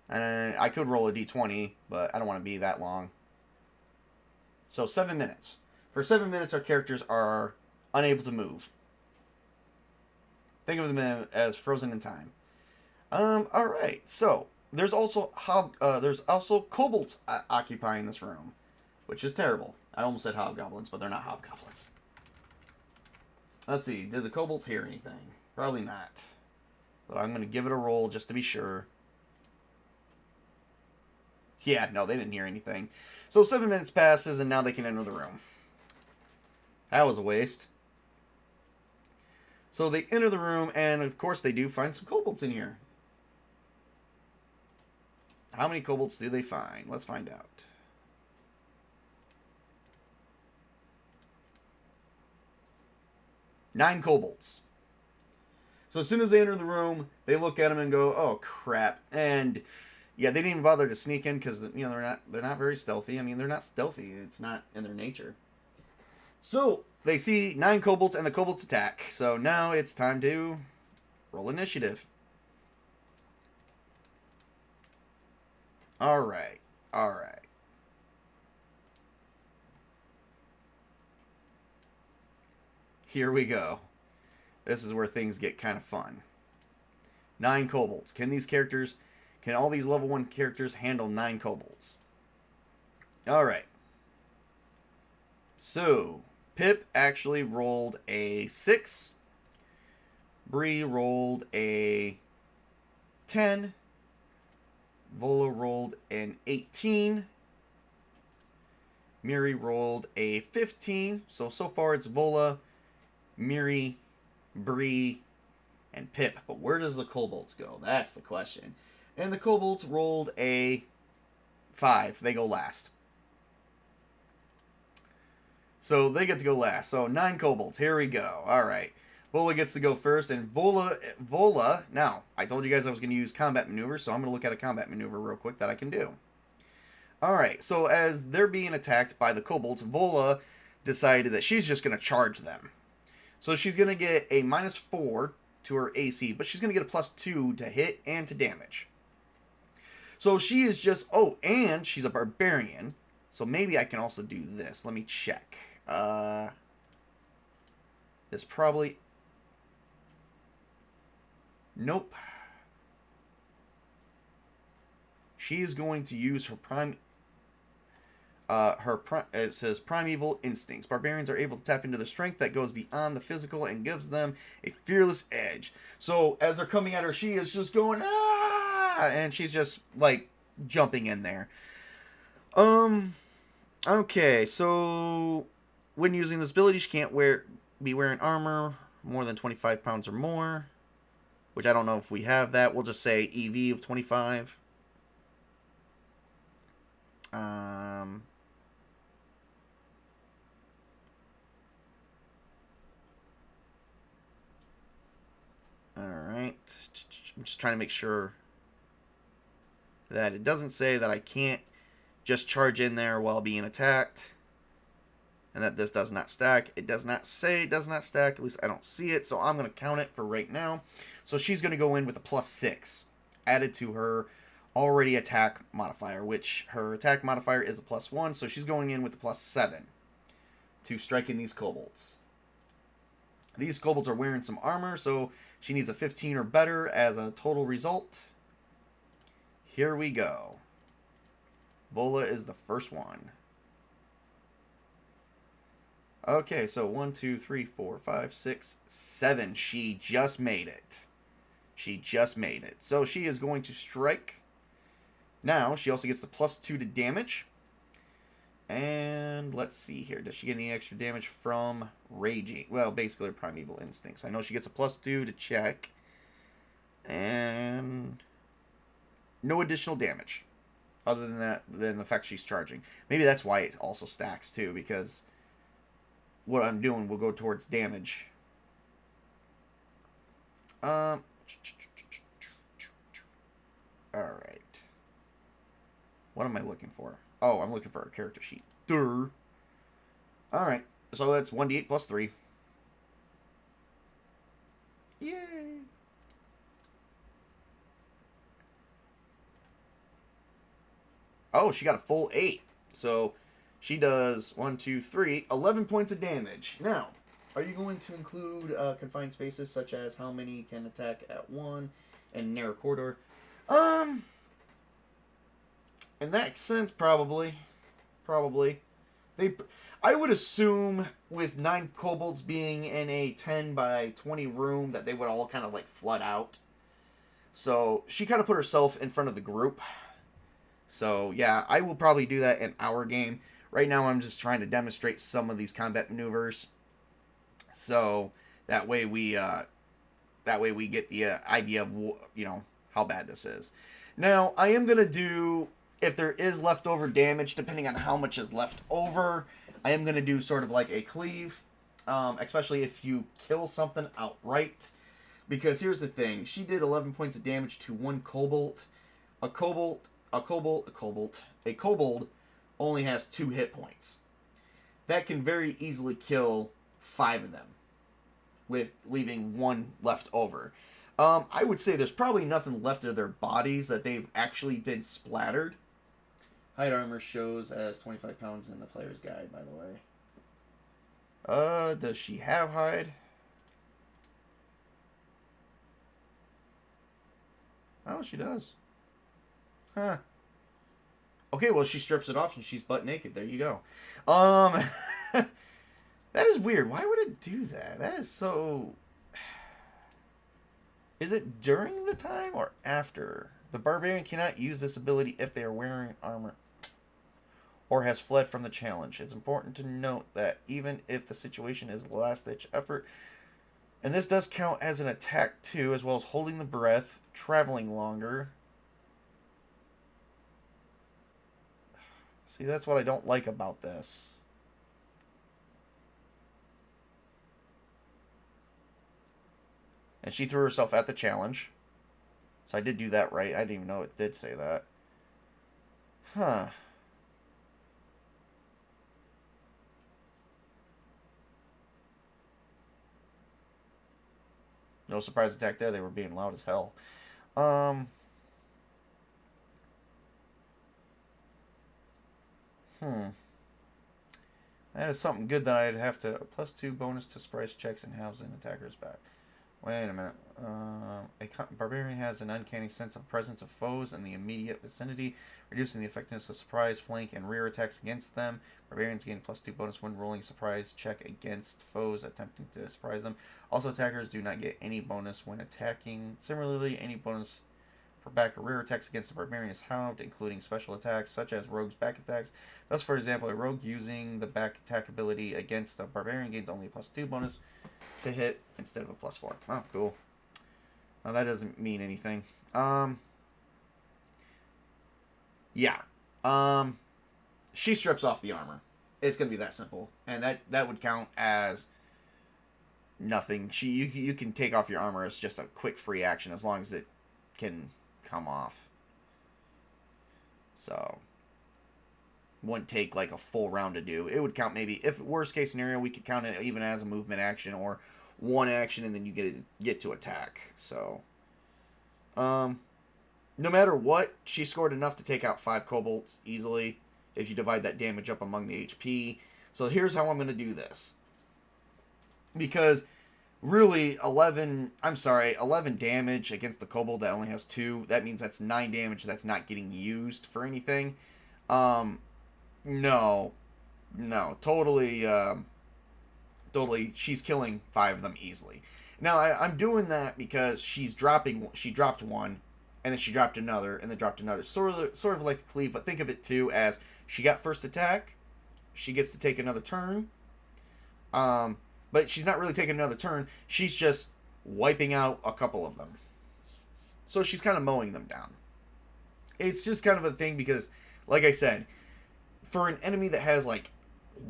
And I could roll a D20, but I don't want to be that long. So 7 minutes. For 7 minutes, our characters are unable to move. Think of them as frozen in time. All right. So there's also kobolds occupying this room, which is terrible. I almost said hobgoblins, but they're not hobgoblins. Let's see. Did the kobolds hear anything? Probably not. But I'm going to give it a roll just to be sure. Yeah, no, they didn't hear anything. So 7 minutes passes, and now they can enter the room. That was a waste. So they enter the room, and of course they do find some kobolds in here. How many kobolds do they find? Let's find out. Nine kobolds. So as soon as they enter the room, they look at them and go, "Oh crap!" And yeah, they didn't even bother to sneak in because they're not very stealthy. I mean, they're not stealthy. It's not in their nature. So they see 9 kobolds and the kobolds attack. So now it's time to roll initiative. All right. Here we go. This is where things get kind of fun. 9 kobolds. Can all these level 1 characters handle 9 kobolds? All right. So, Pip actually rolled a 6. Bree rolled a 10. Vola rolled an 18. Miri rolled a 15. So far it's Vola, Miri, Bree, and Pip. But where does the kobolds go? That's the question. And the kobolds rolled a 5. They go last. So they get to go last. So 9 kobolds. Here we go. All right. Vola gets to go first, and Vola. Now, I told you guys I was going to use combat maneuvers, so I'm going to look at a combat maneuver real quick that I can do. All right, so as they're being attacked by the kobolds, Vola decided that she's just going to charge them. So she's going to get a -4 to her AC, but she's going to get a +2 to hit and to damage. So she is just... Oh, and she's a barbarian. So maybe I can also do this. Let me check. This probably... Nope. She is going to use her prime... it says primeval instincts. Barbarians are able to tap into the strength that goes beyond the physical and gives them a fearless edge. So as they're coming at her, she is just going, ah, and she's just like jumping in there. Okay, so when using this ability, she can't be wearing armor more than 25 pounds or more, which I don't know if we have that. We'll just say EV of 25. Alright. I'm just trying to make sure that it doesn't say that I can't just charge in there while being attacked. And that this does not stack. It does not say it does not stack. At least I don't see it. So I'm going to count it for right now. So she's going to go in with a +6 added to her already attack modifier, which her attack modifier is a +1. So she's going in with a +7 to striking these kobolds. These kobolds are wearing some armor, so she needs a 15 or better as a total result. Here we go. Vola is the first one. Okay, so 1, 2, 3, 4, 5, 6, 7. She just made it. She just made it. So she is going to strike. Now, she also gets the +2 to damage. And let's see here. Does she get any extra damage from raging? Well, basically her primeval instincts. I know she gets a +2 to check. And no additional damage. Other than that, than the fact she's charging. Maybe that's why it also stacks too, because what I'm doing will go towards damage. Alright. What am I looking for? Oh, I'm looking for a character sheet. Durr. Alright, so that's 1d8 plus 3. Yay! Oh, she got a full 8. So she does 1, 2, 3, 11 points of damage. Now, are you going to include confined spaces such as how many can attack at one and narrow corridor? In that sense, probably. I would assume with 9 kobolds being in a 10 by 20 room that they would all kind of like flood out. So she kind of put herself in front of the group. So yeah, I will probably do that in our game. Right now I'm just trying to demonstrate some of these combat maneuvers. So that way we get the idea of, you know, how bad this is. Now, I am going to do, if there is leftover damage, depending on how much is left over, I am going to do sort of like a cleave, especially if you kill something outright. Because here's the thing, she did 11 points of damage to one kobold. A kobold only has 2 hit points. That can very easily kill 5 of them, with leaving 1 left over. I would say there's probably nothing left of their bodies that they've actually been splattered. Hide armor shows as 25 pounds in the player's guide, by the way. Does she have hide? Oh, she does. Huh. Okay, well, she strips it off and she's butt naked. There you go. That is weird. Why would it do that? That is so... Is it during the time or after? The barbarian cannot use this ability if they are wearing armor or has fled from the challenge. It's important to note that even if the situation is a last-ditch effort, and this does count as an attack too, as well as holding the breath, traveling longer. See, that's what I don't like about this. And she threw herself at the challenge. So I did do that right. I didn't even know it did say that. Huh. No surprise attack there. They were being loud as hell. Um. That is something good that I'd have to... +2 bonus to surprise checks and halves an attacker's back. Wait a minute. A barbarian has an uncanny sense of presence of foes in the immediate vicinity, reducing the effectiveness of surprise, flank, and rear attacks against them. Barbarians gain +2 bonus when rolling a surprise check against foes attempting to surprise them. Also, attackers do not get any bonus when attacking. Similarly, any bonus for back or rear attacks against the barbarian is halved, including special attacks such as rogue's back attacks. Thus, for example, a rogue using the back attack ability against the barbarian gains only a +2 bonus to hit instead of a +4. Oh, cool. Now that doesn't mean anything. Yeah. She strips off the armor. It's gonna be that simple, and that would count as nothing. You can take off your armor as just a quick free action as long as it can come off. So wouldn't take like a full round to do. It would count maybe, if worst case scenario, we could count it even as a movement action or one action and then you get to attack. So no matter what, she scored enough to take out 5 kobolds easily if you divide that damage up among the HP. So here's how I'm going to do this. Because really 11 damage against the kobold that only has 2, that means that's 9 damage that's not getting used for anything. No, totally, she's killing 5 of them easily. Now, I'm doing that because she dropped one, and then she dropped another, and then dropped another. Sort of like a cleave, but think of it, too, as she got first attack, she gets to take another turn, but she's not really taking another turn, she's just wiping out a couple of them. So she's kind of mowing them down. It's just kind of a thing because, like I said, for an enemy that has like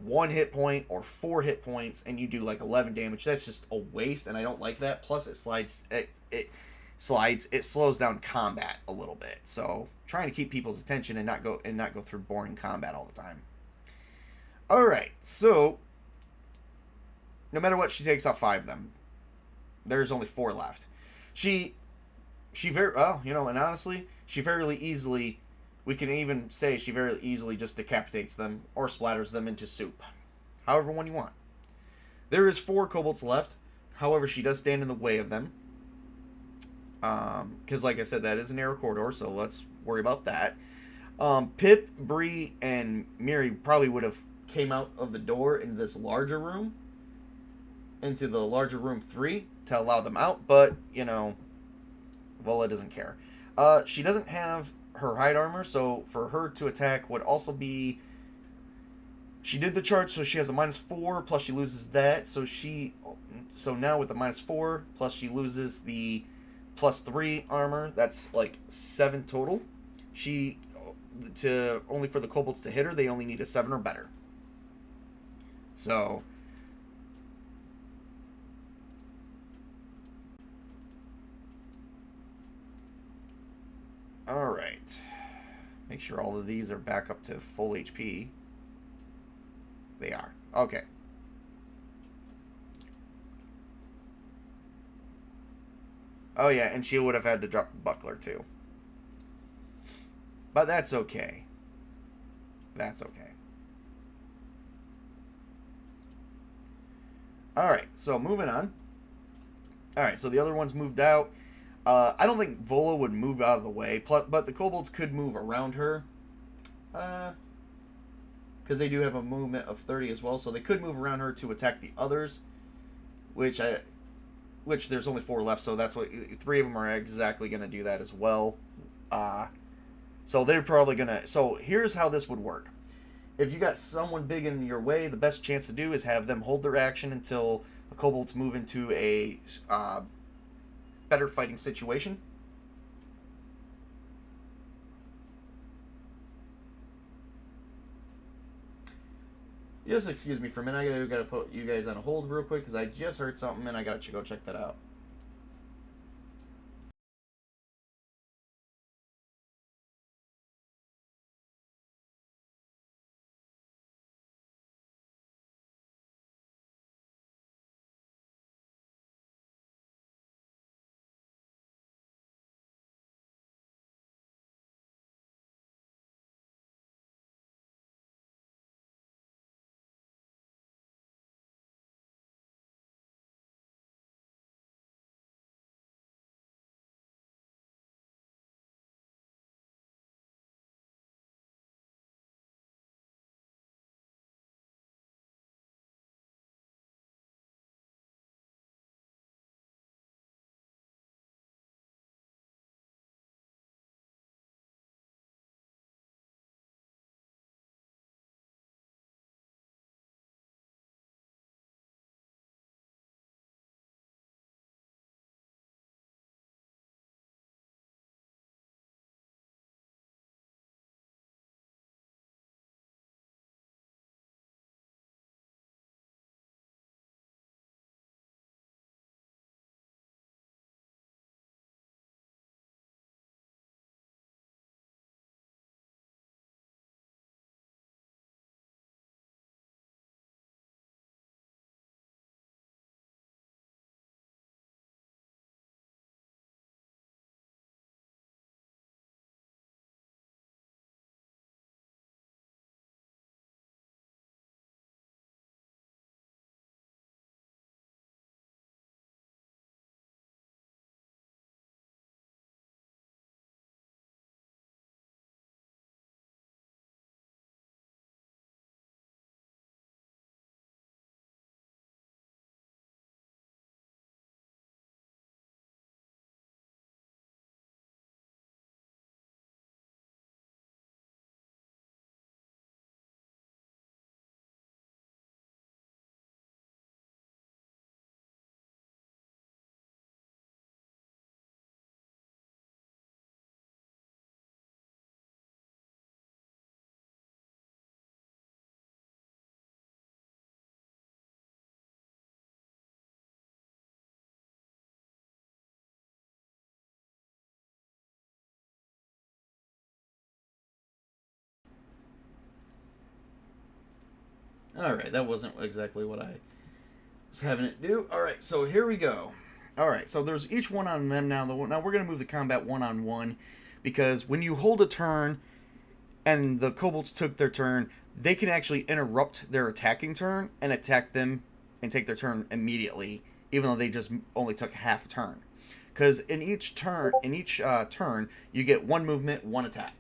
1 hit point or 4 hit points and you do like 11 damage, that's just a waste, and I don't like that. Plus it slows down combat a little bit. So trying to keep people's attention and not go through boring combat all the time. Alright, so no matter what, she takes out 5 of them. There's only 4 left. She very well, and honestly, she fairly easily, we can even say she very easily just decapitates them or splatters them into soup. However one you want. There is 4 kobolds left. However, she does stand in the way of them. Because like I said, that is a narrow corridor, so let's worry about that. Pip, Bree, and Miri probably would have came out of the door into this larger room. Into the larger room 3 to allow them out, but, Vola doesn't care. She doesn't have her hide armor, so for her to attack would also be... She did the charge, so she has a -4, plus she loses that, so now with the -4, plus she loses the +3 armor, that's like 7 total. Only for the kobolds to hit her, they only need a 7 or better. So... Alright. Make sure all of these are back up to full HP. They are. Okay. Oh yeah, and she would have had to drop the buckler too. But that's okay. That's okay. Alright, so moving on. Alright, so the other ones moved out. I don't think Vola would move out of the way, but the kobolds could move around her. Because they do have a movement of 30 as well, so they could move around her to attack the others. Which there's only 4 left, so that's what 3 of them are exactly going to do that as well. So they're probably going to... So here's how this would work. If you got someone big in your way, the best chance to do is have them hold their action until the kobolds move into a... better fighting situation. Just excuse me for a minute. I gotta put you guys on a hold real quick because I just heard something and I gotta go check that out. Alright, that wasn't exactly what I was having it do. Alright, so here we go. Alright, so there's each one on them now. Now we're going to move the combat one-on-one, because when you hold a turn and the kobolds took their turn, they can actually interrupt their attacking turn and attack them and take their turn immediately, even though they just only took half a turn. Because in each turn, you get one movement, one attack.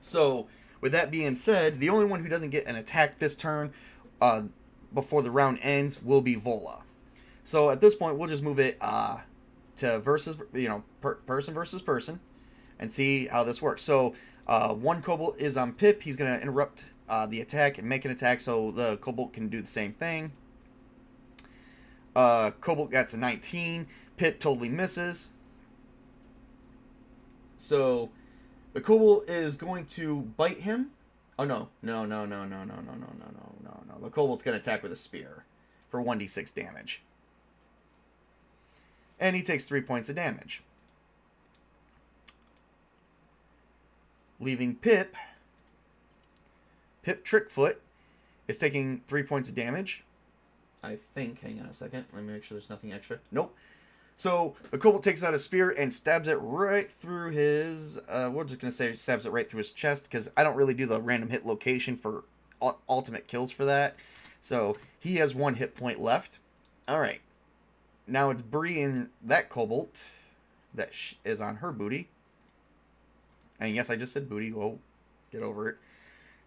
So, with that being said, the only one who doesn't get an attack this turn before the round ends will be Vola. So at this point, we'll just move it to versus, person versus person, and see how this works. So one kobold is on Pip. He's going to interrupt the attack and make an attack, so the kobold can do the same thing. Kobold got to 19. Pip totally misses. So the kobold is going to bite him. Oh, no. No. The kobold's going to attack with a spear for 1d6 damage. And he takes 3 points of damage. Leaving Pip. Pip Trickfoot is taking 3 points of damage. I think. Hang on a second. Let me make sure there's nothing extra. Nope. So the kobold takes out a spear and stabs it right through his... we're just going to say stabs it right through his chest, because I don't really do the random hit location for ultimate kills for that. So he has 1 hit point left. Alright. Now it's Bree and that kobold that is on her booty. And yes, I just said booty. Whoa, get over it.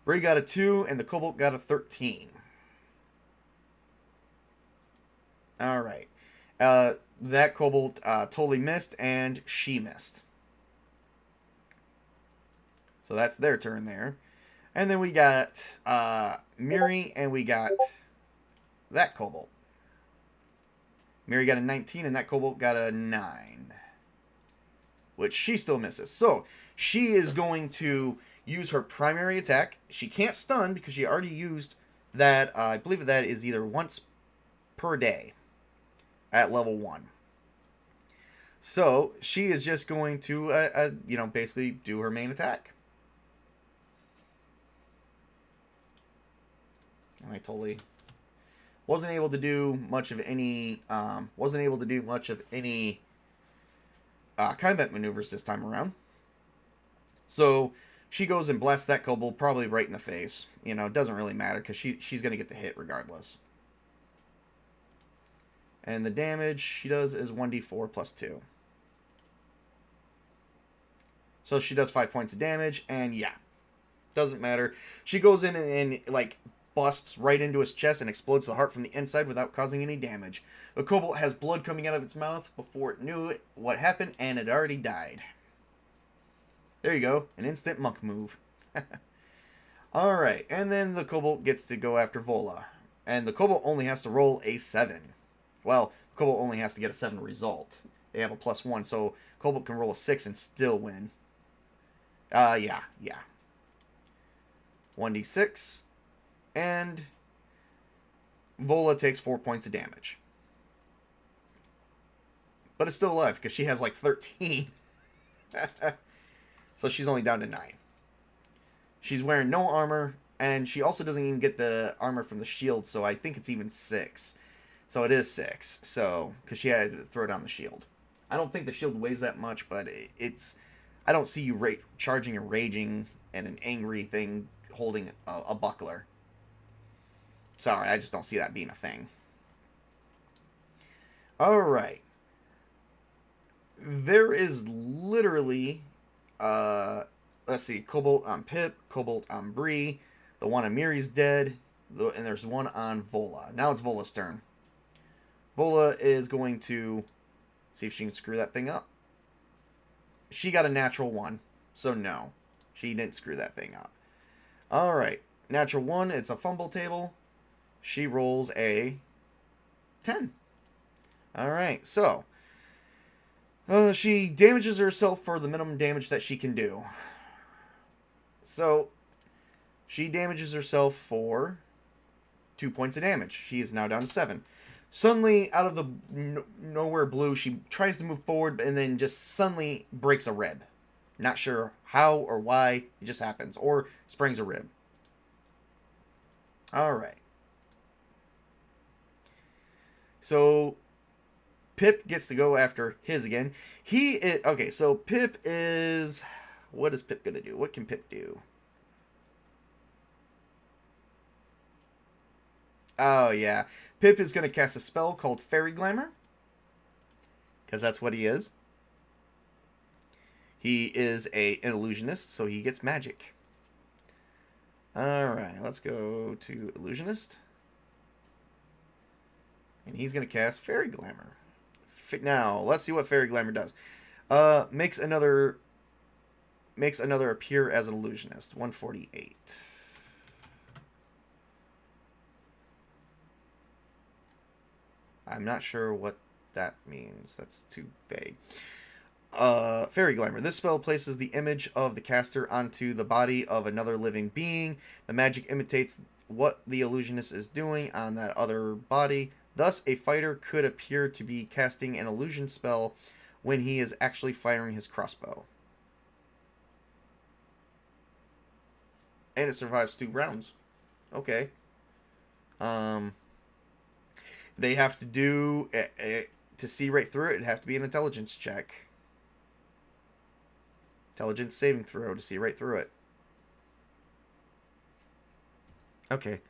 Bree got a 2 and the kobold got a 13. Alright. That kobold totally missed, and she missed. So that's their turn there. And then we got Miri, and we got that kobold. Miri got a 19, and that kobold got a 9. Which she still misses. So, she is going to use her primary attack. She can't stun, because she already used that. I believe that is either once per day at level 1. So, she is just going to, basically do her main attack. And I totally wasn't able to do much of any, combat maneuvers this time around. So, she goes and blasts that kobold probably right in the face. It doesn't really matter, because she's going to get the hit regardless. And the damage she does is 1d4 plus 2. So she does 5 points of damage, and yeah, doesn't matter. She goes in and busts right into his chest and explodes the heart from the inside without causing any damage. The kobold has blood coming out of its mouth before it knew what happened, and it already died. There you go, an instant monk move. Alright, and then the kobold gets to go after Vola. And the kobold only has to roll a 7. Well, kobold only has to get a 7 result. They have a +1, so kobold can roll a 6 and still win. Yeah. 1d6. And Vola takes 4 points of damage. But it's still alive, because she has 13. So she's only down to 9. She's wearing no armor, and she also doesn't even get the armor from the shield, so I think it's even 6. So it is 6, so, because she had to throw down the shield. I don't think the shield weighs that much, but it's... I don't see you charging and raging and an angry thing holding a buckler. Sorry, I just don't see that being a thing. Alright. There is literally... let's see, Kobold on Pip, Kobold on Bree, the one on Miri's dead, and there's one on Vola. Now it's Vola's turn. Vola is going to see if she can screw that thing up. She got a natural 1, so no. She didn't screw that thing up. Alright, natural 1, it's a fumble table. She rolls a 10. Alright, so... she damages herself for the minimum damage that she can do. So, she damages herself for 2 points of damage. She is now down to 7. Suddenly, out of the nowhere blue, she tries to move forward and then just suddenly breaks a rib. Not sure how or why, it just happens. Or springs a rib. All right. So Pip gets to go after his again. He is okay. So Pip is. What is Pip gonna do? What can Pip do? Oh yeah, Pip is gonna cast a spell called Fairy Glamour because that's what he is. He is an illusionist, so he gets magic. All right, let's go to illusionist, and he's gonna cast Fairy Glamour. Now let's see what Fairy Glamour does. Makes another appear as an illusionist. 148. I'm not sure what that means. That's too vague. Fairy Glamour. This spell places the image of the caster onto the body of another living being. The magic imitates what the illusionist is doing on that other body. Thus, a fighter could appear to be casting an illusion spell when he is actually firing his crossbow. And it survives 2 rounds. Okay. They have to do to see right through it. It'd have to be an intelligence check. Intelligence saving throw to see right through it. Okay.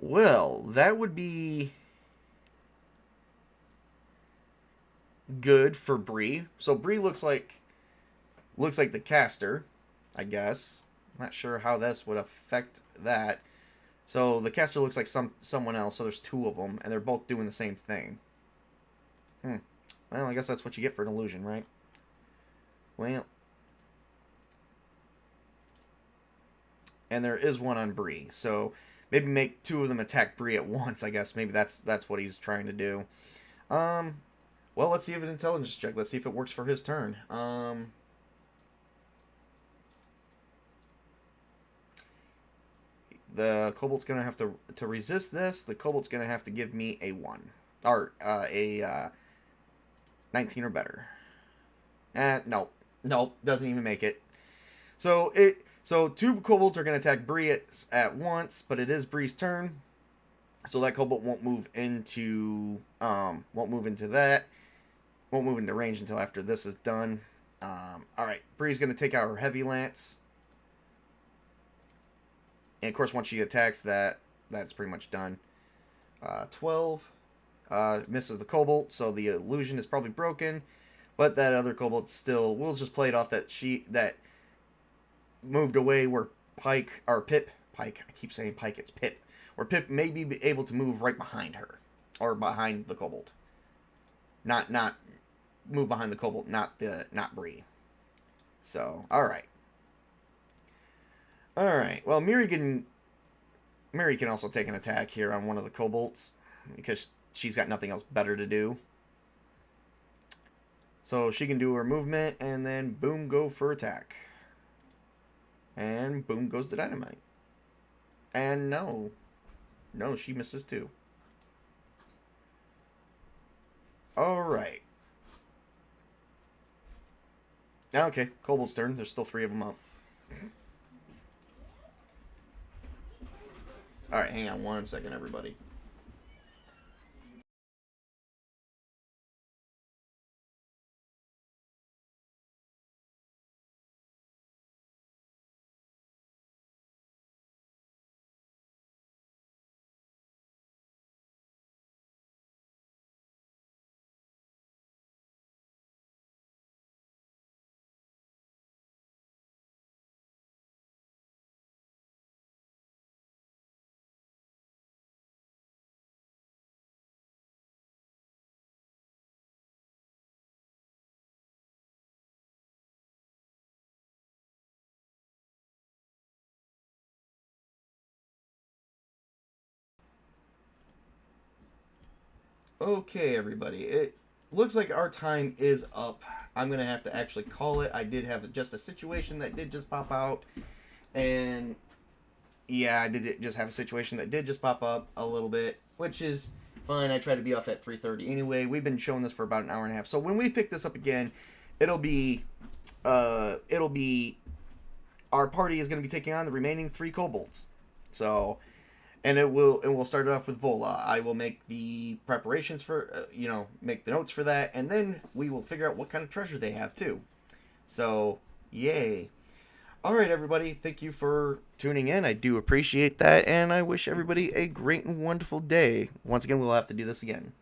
Well, that would be good for Bree. So Bree looks like the caster, I guess. I'm not sure how this would affect that. So the caster looks like someone else. So there's 2 of them, and they're both doing the same thing. Well, I guess that's what you get for an illusion, right? Well, and there is one on Bree, so maybe make 2 of them attack Bree at once. I guess maybe that's what he's trying to do. Well, let's see if an intelligence check. Let's see if it works for his turn. The kobold's gonna have to resist this. The kobold's gonna have to give me a 1 or a 19 or better. Nope, doesn't even make it. So 2 kobolds are gonna attack Bree at once, but it is Bree's turn, so that kobold won't move into that. Won't move into range until after this is done. All right, Bree's gonna take out her heavy lance. And of course, once she attacks that's pretty much done. 12 misses the kobold, so the illusion is probably broken. But that other kobold still, we'll just play it off that moved away where Pike, I keep saying Pike, it's Pip. Where Pip may be able to move right behind her, or behind the kobold. Not move behind the kobold, not Bree. So, all right. Alright, well, Miri can also take an attack here on one of the kobolds, because she's got nothing else better to do. So she can do her movement, and then boom, go for attack. And boom goes the dynamite. And no, she misses too. Alright. Okay, kobold's turn. There's still 3 of them up. Alright, hang on 1 second, everybody. Okay, everybody. It looks like our time is up. I'm going to have to actually call it. I did have just a situation that did just pop out. And yeah, I did just have a situation that did just pop up a little bit, which is fine. I try to be off at 3:30 anyway. We've been showing this for about an hour and a half. So when we pick this up again, it'll be it'll be our party is going to be taking on the remaining 3 kobolds. So, and we'll start it off with Vola. I will make the preparations for make the notes for that, and then we will figure out what kind of treasure they have too. So, yay. All right, everybody. Thank you for tuning in. I do appreciate that, and I wish everybody a great and wonderful day. Once again, we'll have to do this again.